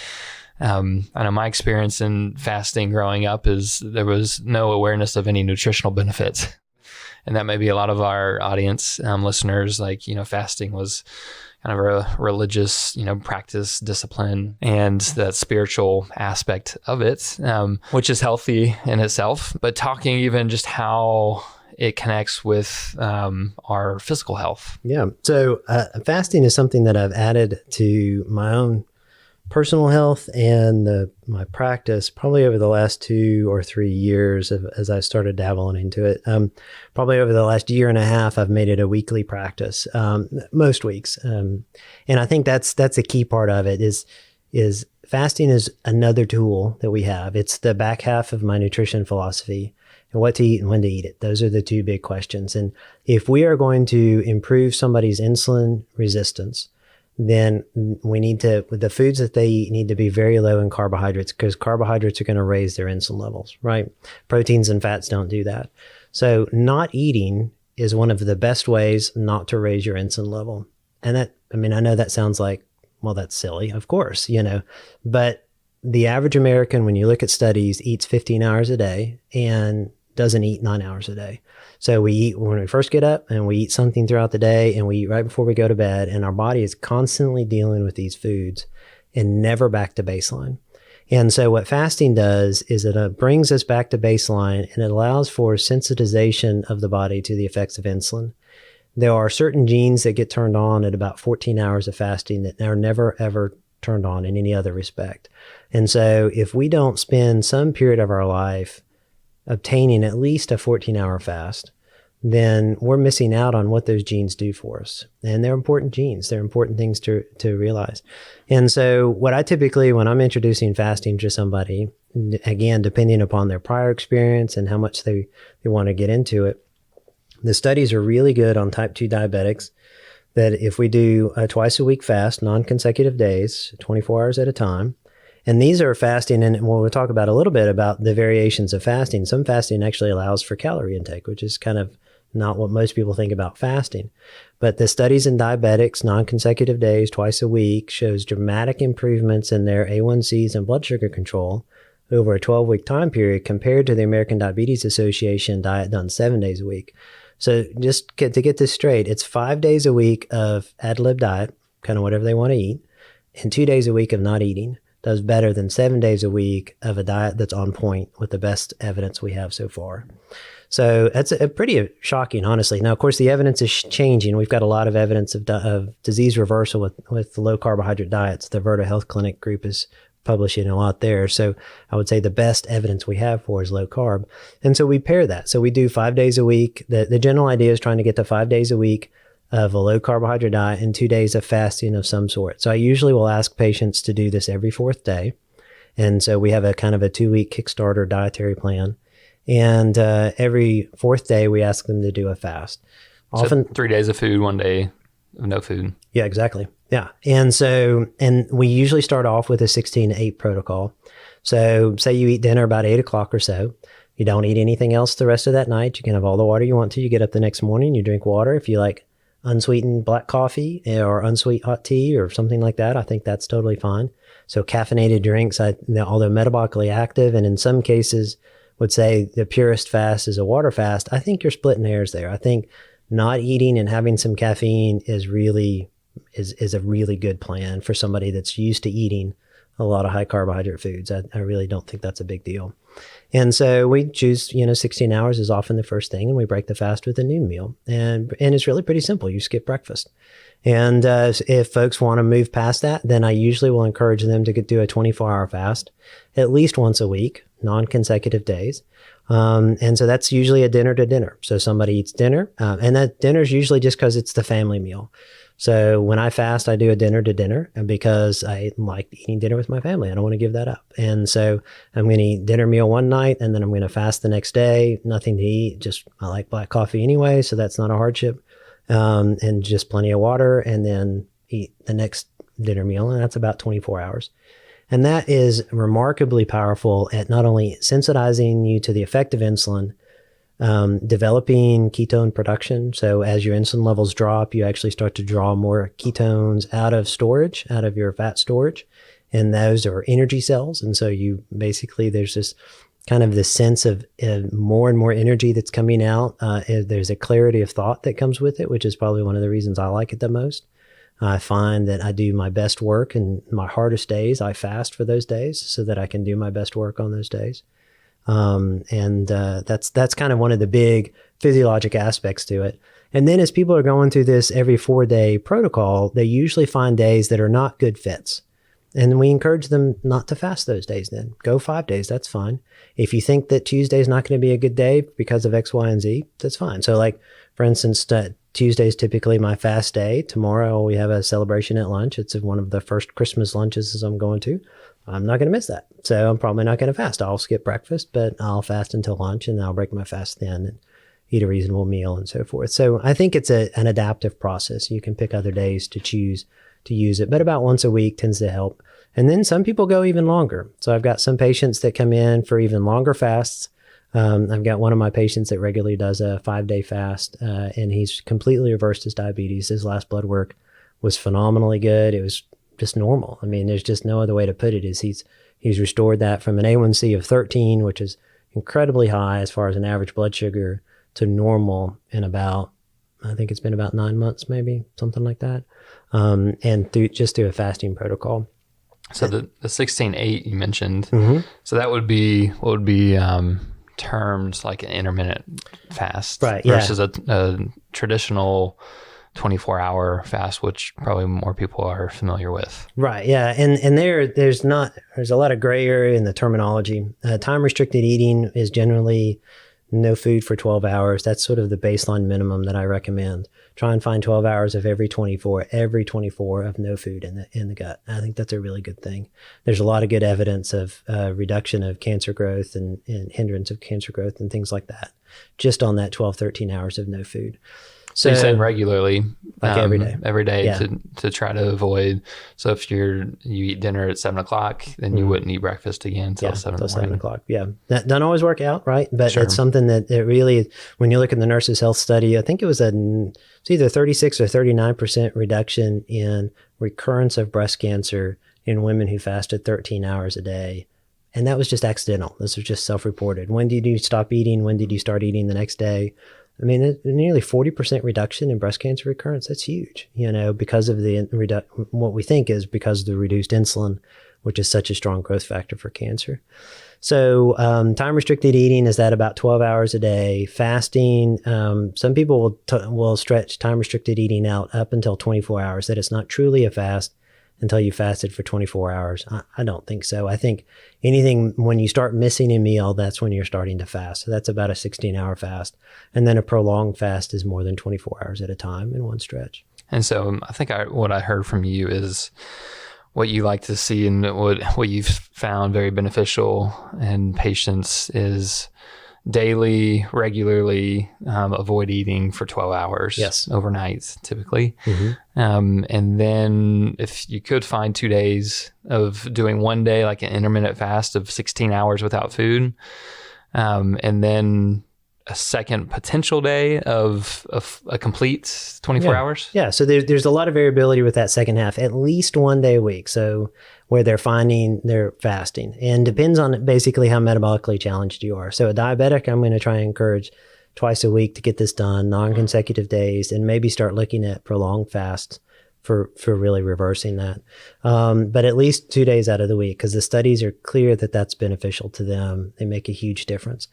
I know my experience in fasting growing up is there was no awareness of any nutritional benefits. And that may be a lot of our audience listeners, like, fasting was kind of a religious, practice, discipline, and that spiritual aspect of it, which is healthy in itself. But talking even just how it connects with our physical health. Yeah. So fasting is something that I've added to my own personal health and my practice probably over the last 2 or 3 years as I started dabbling into it. Probably over the last year and a half, I've made it a weekly practice, most weeks. And I think that's a key part of it is fasting is another tool that we have. It's the back half of my nutrition philosophy, and what to eat and when to eat it. Those are the two big questions. And if we are going to improve somebody's insulin resistance, then the foods that they eat need to be very low in carbohydrates, because carbohydrates are going to raise their insulin levels, right? Proteins and fats don't do that. So not eating is one of the best ways not to raise your insulin level. And I know that sounds like, well, that's silly, of course, but the average American, when you look at studies, eats 15 hours a day and doesn't eat 9 hours a day. So we eat when we first get up, and we eat something throughout the day, and we eat right before we go to bed, and our body is constantly dealing with these foods and never back to baseline. And so what fasting does is it brings us back to baseline, and it allows for sensitization of the body to the effects of insulin. There are certain genes that get turned on at about 14 hours of fasting that are never, ever turned on in any other respect. And so if we don't spend some period of our life obtaining at least a 14-hour fast, then we're missing out on what those genes do for us. And they're important genes. They're important things to realize. And so what I typically, when I'm introducing fasting to somebody, again, depending upon their prior experience and how much they want to get into it, the studies are really good on type 2 diabetics, that if we do a twice a week fast, non-consecutive days, 24 hours at a time, and these are fasting, and we'll talk about a little bit about the variations of fasting. Some fasting actually allows for calorie intake, which is kind of not what most people think about fasting. But the studies in diabetics, non-consecutive days, twice a week, shows dramatic improvements in their A1Cs and blood sugar control over a 12-week time period compared to the American Diabetes Association diet done 7 days a week. So just to get this straight, it's 5 days a week of ad lib diet, kind of whatever they want to eat, and 2 days a week of not eating. Does better than 7 days a week of a diet that's on point with the best evidence we have so far. So that's a pretty shocking, honestly. Now, of course, the evidence is changing. We've got a lot of evidence of disease reversal with low carbohydrate diets. The Verta Health Clinic group is publishing a lot there. So I would say the best evidence we have for is low carb. And so we pair that. So we do 5 days a week. The general idea is trying to get to 5 days a week of a low carbohydrate diet and 2 days of fasting of some sort. So I usually will ask patients to do this every fourth day. And so we have a kind of a 2-week Kickstarter dietary plan. And every fourth day, we ask them to do a fast. Often 3 days of food, 1 day of no food. Yeah, exactly. Yeah. And we usually start off with a 16-8 protocol. So say you eat dinner about 8 o'clock or so. You don't eat anything else the rest of that night. You can have all the water you want to. You get up the next morning, you drink water. If you like unsweetened black coffee or unsweet hot tea or something like that, I think that's totally fine. So caffeinated drinks, although metabolically active, and in some cases would say the purest fast is a water fast, I think you're splitting hairs there. I think not eating and having some caffeine is a really good plan for somebody that's used to eating a lot of high carbohydrate foods. I really don't think that's a big deal. And so we choose, 16 hours is often the first thing, and we break the fast with a noon meal. And it's really pretty simple. You skip breakfast. And if folks want to move past that, then I usually will encourage them to do a 24-hour fast at least once a week, non-consecutive days. And so that's usually a dinner to dinner. So somebody eats dinner, and that dinner is usually just because it's the family meal. So when I fast, I do a dinner to dinner, and because I like eating dinner with my family. I don't want to give that up. And so I'm going to eat dinner meal one night, and then I'm going to fast the next day. Nothing to eat. Just I like black coffee anyway, so that's not a hardship. And just plenty of water, and then eat the next dinner meal, and that's about 24 hours. And that is remarkably powerful at not only sensitizing you to the effect of insulin, developing ketone production. So as your insulin levels drop, you actually start to draw more ketones out of storage, out of your fat storage. And those are energy cells. And so you basically, there's this kind of this sense of more and more energy that's coming out. There's a clarity of thought that comes with it, which is probably one of the reasons I like it the most. I find that I do my best work and my hardest days, I fast for those days so that I can do my best work on those days. That's kind of one of the big physiologic aspects to it. And then as people are going through this every 4-day protocol, they usually find days that are not good fits. And we encourage them not to fast those days then. Go 5 days, that's fine. If you think that Tuesday is not going to be a good day because of X, Y, and Z, that's fine. So like, for instance, Tuesday is typically my fast day. Tomorrow we have a celebration at lunch. It's one of the first Christmas lunches I'm going to. I'm not going to miss that. So I'm probably not going to fast. I'll skip breakfast, but I'll fast until lunch, and I'll break my fast then and eat a reasonable meal and so forth. So I think it's an adaptive process. You can pick other days to choose to use it, but about once a week tends to help. And then some people go even longer. So I've got some patients that come in for even longer fasts. I've got one of my patients that regularly does a 5-day fast, and he's completely reversed his diabetes. His last blood work was phenomenally good. It was just normal. I mean, there's just no other way to put it. Is he's restored that from an A1C of 13, which is incredibly high as far as an average blood sugar, to normal in about, I think it's been about 9 months, maybe something like that. And through a fasting protocol. So the 16-8 you mentioned, mm-hmm. So that would be what would be termed like an intermittent fast, right? Versus a traditional 24-hour fast, which probably more people are familiar with. Right. Yeah. And there's a lot of gray area in the terminology. Time restricted eating is generally no food for 12 hours. That's sort of the baseline minimum that I recommend. Try and find 12 hours of every 24 of no food in the gut. I think that's a really good thing. There's a lot of good evidence of reduction of cancer growth and hindrance of cancer growth and things like that, just on that 12, 13 hours of no food. So you're saying regularly, like every day, yeah. to try to avoid. So if you eat dinner at 7:00, then you wouldn't eat breakfast again until 7 o'clock. Yeah, that doesn't always work out, right? But Sure. It's something that it really, when you look at the Nurses' Health Study, I think it's either 36 or 39% reduction in recurrence of breast cancer in women who fasted 13 hours a day. And that was just accidental. This was just self-reported. When did you stop eating? When did you start eating the next day? I mean, nearly 40% reduction in breast cancer recurrence. That's huge, because of what we think is because of the reduced insulin, which is such a strong growth factor for cancer. So time-restricted eating is at about 12 hours a day. Fasting, some people will stretch time-restricted eating out up until 24 hours, that it's not truly a fast until you fasted for 24 hours. I don't think so. I think anything, when you start missing a meal, that's when you're starting to fast. So that's about a 16-hour fast. And then a prolonged fast is more than 24 hours at a time in one stretch. And so I think what I heard from you is what you like to see and what you've found very beneficial in patients is daily, regularly avoid eating for 12 hours. Yes. Overnight, typically. Mm-hmm. And then if you could find 2 days of doing one day, like an intermittent fast of 16 hours without food, and then a second potential day of a complete 24 hours. Yeah. So there's a lot of variability with that second half, at least 1 day a week. So where they're finding they're fasting, and depends on basically how metabolically challenged you are. So a diabetic, I'm going to try and encourage twice a week to get this done, non-consecutive days, and maybe start looking at prolonged fasts for really reversing that. But at least 2 days out of the week, because the studies are clear that that's beneficial to them. They make a huge difference.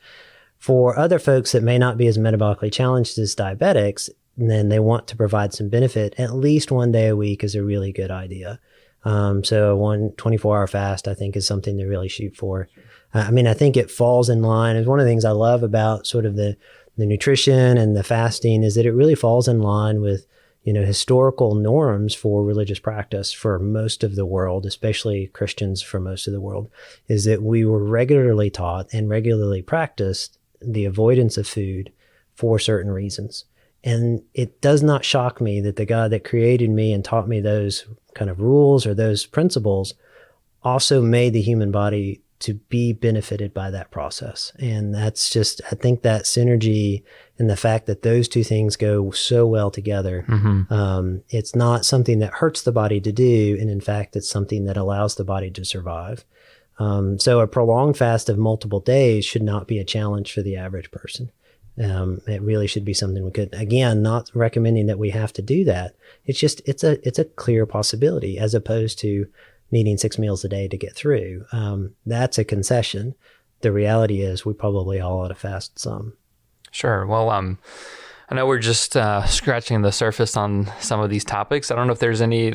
For other folks that may not be as metabolically challenged as diabetics, and then they want to provide some benefit, at least 1 day a week is a really good idea. So one 24-hour fast, I think, is something to really shoot for. I think it falls in line. It's one of the things I love about sort of the nutrition and the fasting is that it really falls in line with, historical norms for religious practice for most of the world, especially Christians for most of the world, is that we were regularly taught and regularly practiced the avoidance of food for certain reasons. And it does not shock me that the God that created me and taught me those kind of rules or those principles also made the human body to be benefited by that process. And that's just, I think that synergy and the fact that those two things go so well together, it's not something that hurts the body to do. And in fact, it's something that allows the body to survive. So a prolonged fast of multiple days should not be a challenge for the average person. It really should be something we could, again, not recommending that we have to do that. It's just, it's a clear possibility as opposed to needing 6 meals a day to get through. That's a concession. The reality is we probably all ought to fast some. Sure. Well, I know we're just scratching the surface on some of these topics. I don't know if there's any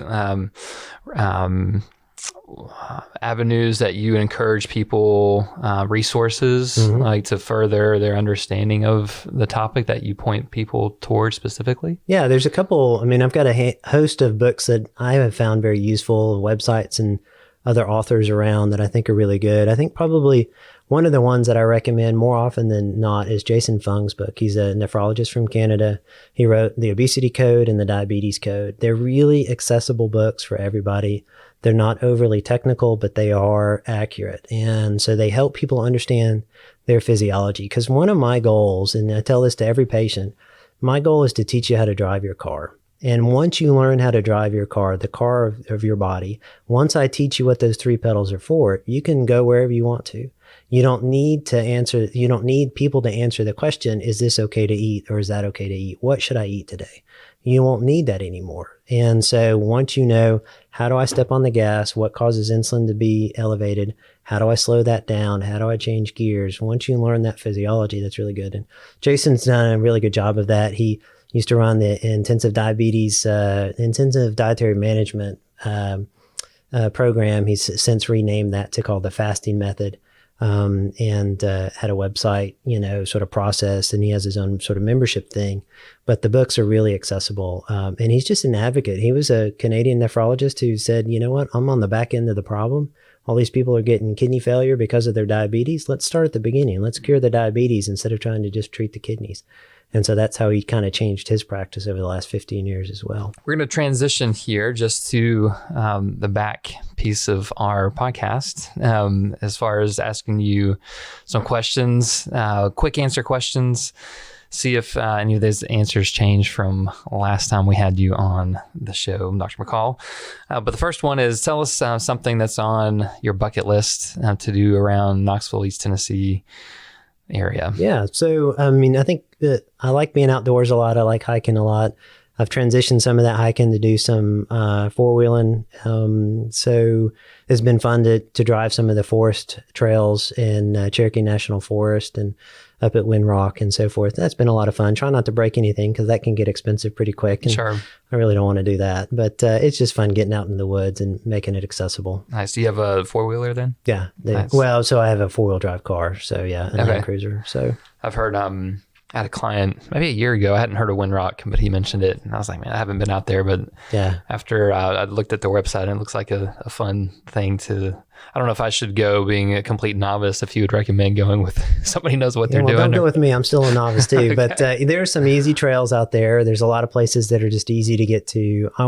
avenues that you encourage people, resources like to further their understanding of the topic that you point people towards specifically? Yeah, there's a couple. I've got a host of books that I have found very useful, websites and other authors around that I think are really good. I think probably one of the ones that I recommend more often than not is Jason Fung's book. He's a nephrologist from Canada. He wrote The Obesity Code and The Diabetes Code. They're really accessible books for everybody. They're not overly technical, but they are accurate. And so they help people understand their physiology. Because one of my goals, and I tell this to every patient, my goal is to teach you how to drive your car. And once you learn how to drive your car, the car of your body, once I teach you what those 3 pedals are for, you can go wherever you want to. You don't need people to answer the question, is this okay to eat or is that okay to eat? What should I eat today? You won't need that anymore. And so once you know, how do I step on the gas? What causes insulin to be elevated? How do I slow that down? How do I change gears? Once you learn that physiology, that's really good. And Jason's done a really good job of that. He used to run the intensive dietary management program. He's since renamed that to called the fasting method. And had a website, sort of process, and he has his own sort of membership thing, but the books are really accessible. And he's just an advocate. He was a Canadian nephrologist who said, you know what, I'm on the back end of the problem. All these people are getting kidney failure because of their diabetes. Let's start at the beginning. Let's cure the diabetes instead of trying to just treat the kidneys. And so that's how he kind of changed his practice over the last 15 years as well. We're going to transition here just to the back piece of our podcast, as far as asking you some questions, quick answer questions, see if any of those answers change from last time we had you on the show, Dr. McColl. But the first one is, tell us something that's on your bucket list to do around Knoxville, East Tennessee area. Yeah. So, I think that I like being outdoors a lot. I like hiking a lot. I've transitioned some of that hiking to do some four-wheeling. So it's been fun to drive some of the forest trails in Cherokee National Forest and up at Windrock and so forth. That's been a lot of fun. Try not to break anything because that can get expensive pretty quick. And sure. I really don't want to do that. But it's just fun getting out in the woods and making it accessible. Nice. Do you have a four-wheeler then? Yeah. Nice. Well, so I have a four-wheel drive car. So yeah, a Land Cruiser. So I've heard I had a client maybe a year ago. I hadn't heard of Windrock, but he mentioned it. And I was like, man, I haven't been out there. But yeah, after I looked at their website, and it looks like a fun thing to, I don't know if I should go being a complete novice, if you would recommend going with somebody who knows what they're doing. Don't go with me. I'm still a novice too. Okay. But there are some easy trails out there. There's a lot of places that are just easy to get to. I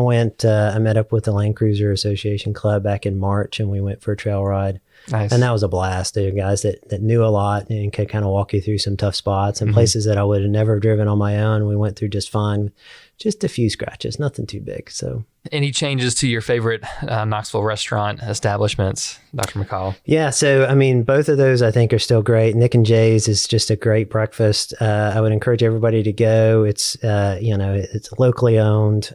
met up with the Land Cruiser Association Club back in March, and we went for a trail ride Nice. And that was a blast. There were guys that knew a lot and could kind of walk you through some tough spots and places that I would have never driven on my own. We went through just fine, just a few scratches, nothing too big. So, any changes to your favorite Knoxville restaurant establishments, Dr. McColl? Yeah. So, I mean, both of those I think are still great. Nick and Jay's is just a great breakfast. I would encourage everybody to go. It's, it's locally owned,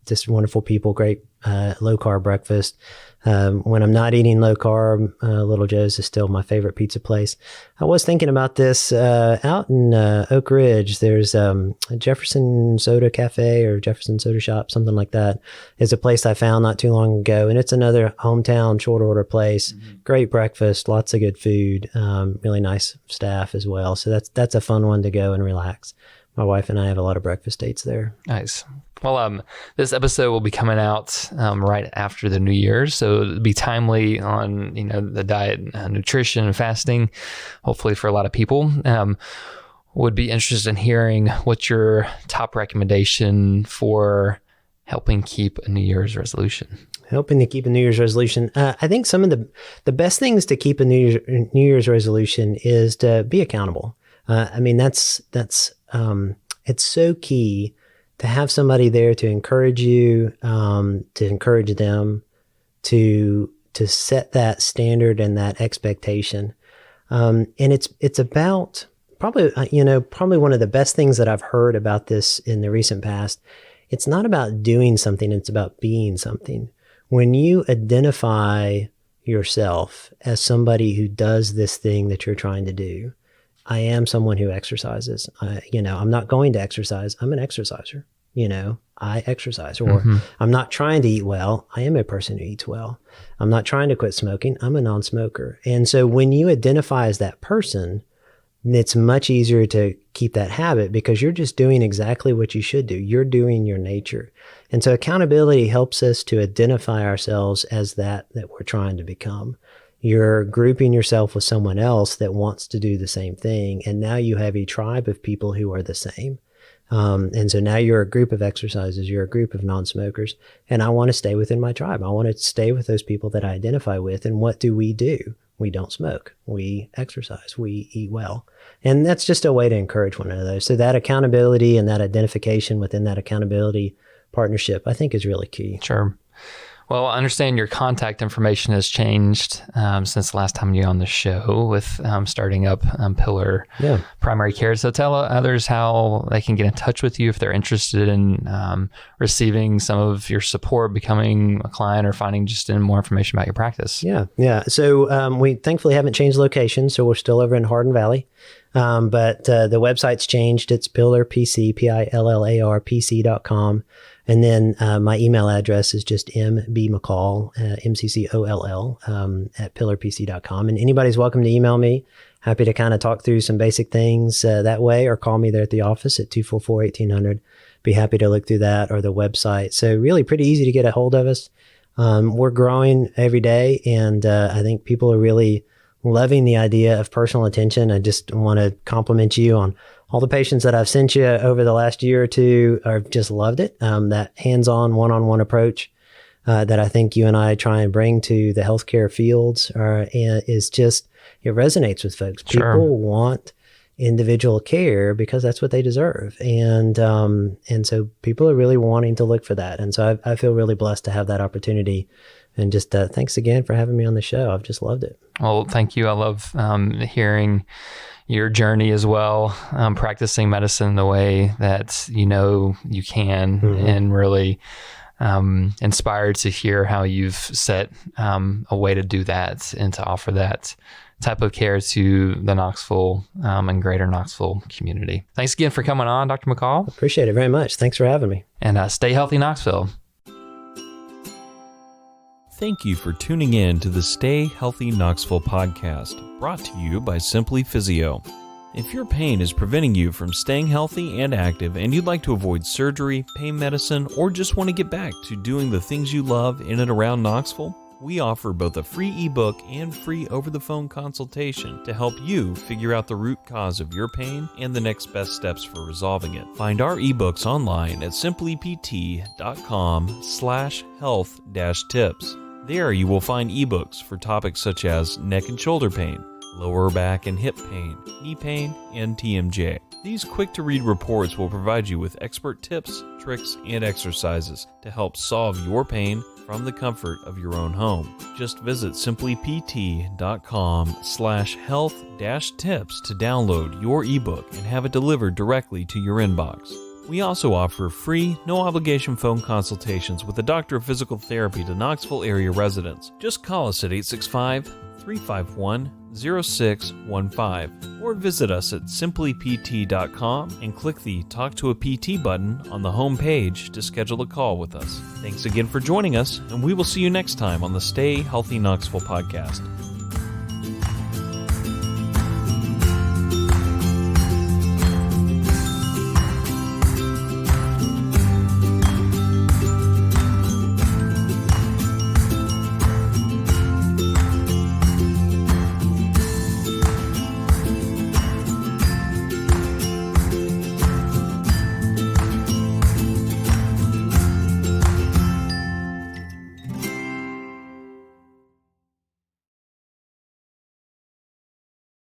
just wonderful people, great low carb breakfast. When I'm not eating low carb, Little Joe's is still my favorite pizza place. I was thinking about this out in Oak Ridge. There's a Jefferson Soda Cafe or Jefferson Soda Shop, something like that. Is a place I found not too long ago, and it's another hometown short order place. Great breakfast, lots of good food, really nice staff as well. So that's a fun one to go and relax. My wife and I have a lot of breakfast dates there. Nice. Well, this episode will be coming out right after the New Year's, so it'll be timely on the diet, nutrition, and fasting. Hopefully, for a lot of people, would be interested in hearing what's your top recommendation for helping keep a New Year's resolution. Helping to keep a New Year's resolution. I think some of the best things to keep a New Year's resolution is to be accountable. I mean, that's it's so key to have somebody there to encourage you, to encourage them, to set that standard and that expectation. And it's about probably one of the best things that I've heard about this in the recent past. It's not about doing something, it's about being something. When you identify yourself as somebody who does this thing that you're trying to do, I am someone who exercises. I'm not going to exercise. I'm an exerciser. I exercise. Or I'm not trying to eat well. I am a person who eats well. I'm not trying to quit smoking. I'm a non-smoker. And so when you identify as that person, it's much easier to keep that habit because you're just doing exactly what you should do. You're doing your nature. And so accountability helps us to identify ourselves as that we're trying to become. You're grouping yourself with someone else that wants to do the same thing. And now you have a tribe of people who are the same. And so now you're a group of exercisers, you're a group of non-smokers. And I want to stay within my tribe. I want to stay with those people that I identify with. And what do? We don't smoke. We exercise. We eat well. And that's just a way to encourage one another. So that accountability and that identification within that accountability partnership, I think, is really key. Sure. Well, I understand your contact information has changed since the last time you were on the show with starting up Pillar Primary Care. So tell others how they can get in touch with you if they're interested in receiving some of your support, becoming a client, or finding just in more information about your practice. Yeah. So we thankfully haven't changed location, so we're still over in Hardin Valley. But the website's changed. It's pillarpc, pillarpc.com. And then my email address is just mbmccoll, MCCOLL, at pillarpc.com. And anybody's welcome to email me. Happy to kind of talk through some basic things that way, or call me there at the office at 244-1800. Be happy to look through that or the website. So really pretty easy to get a hold of us. We're growing every day, and I think people are really loving the idea of personal attention. I just want to compliment you on all the patients that I've sent you over the last year or two. Have just loved it. That hands-on, one-on-one approach that I think you and I try and bring to the healthcare fields is just, it resonates with folks. Sure. People want individual care because that's what they deserve. And so people are really wanting to look for that. And so I feel really blessed to have that opportunity. And just thanks again for having me on the show. I've just loved it. Well, thank you. I love hearing your journey as well, practicing medicine the way that you can, and really inspired to hear how you've set a way to do that and to offer that type of care to the Knoxville and greater Knoxville community. Thanks again for coming on, Dr. McColl. Appreciate it very much. Thanks for having me. And stay healthy, Knoxville. Thank you for tuning in to the Stay Healthy Knoxville podcast, brought to you by Simply Physio. If your pain is preventing you from staying healthy and active, and you'd like to avoid surgery, pain medicine, or just want to get back to doing the things you love in and around Knoxville, we offer both a free ebook and free over-the-phone consultation to help you figure out the root cause of your pain and the next best steps for resolving it. Find our ebooks online at simplypt.com/health-tips. There you will find ebooks for topics such as neck and shoulder pain, lower back and hip pain, knee pain, and TMJ. These quick-to-read reports will provide you with expert tips, tricks, and exercises to help solve your pain from the comfort of your own home. Just visit simplypt.com/health-tips to download your ebook and have it delivered directly to your inbox. We also offer free, no-obligation phone consultations with a doctor of physical therapy to Knoxville area residents. Just call us at 865-351-0615 or visit us at simplypt.com and click the Talk to a PT button on the home page to schedule a call with us. Thanks again for joining us, and we will see you next time on the Stay Healthy Knoxville podcast.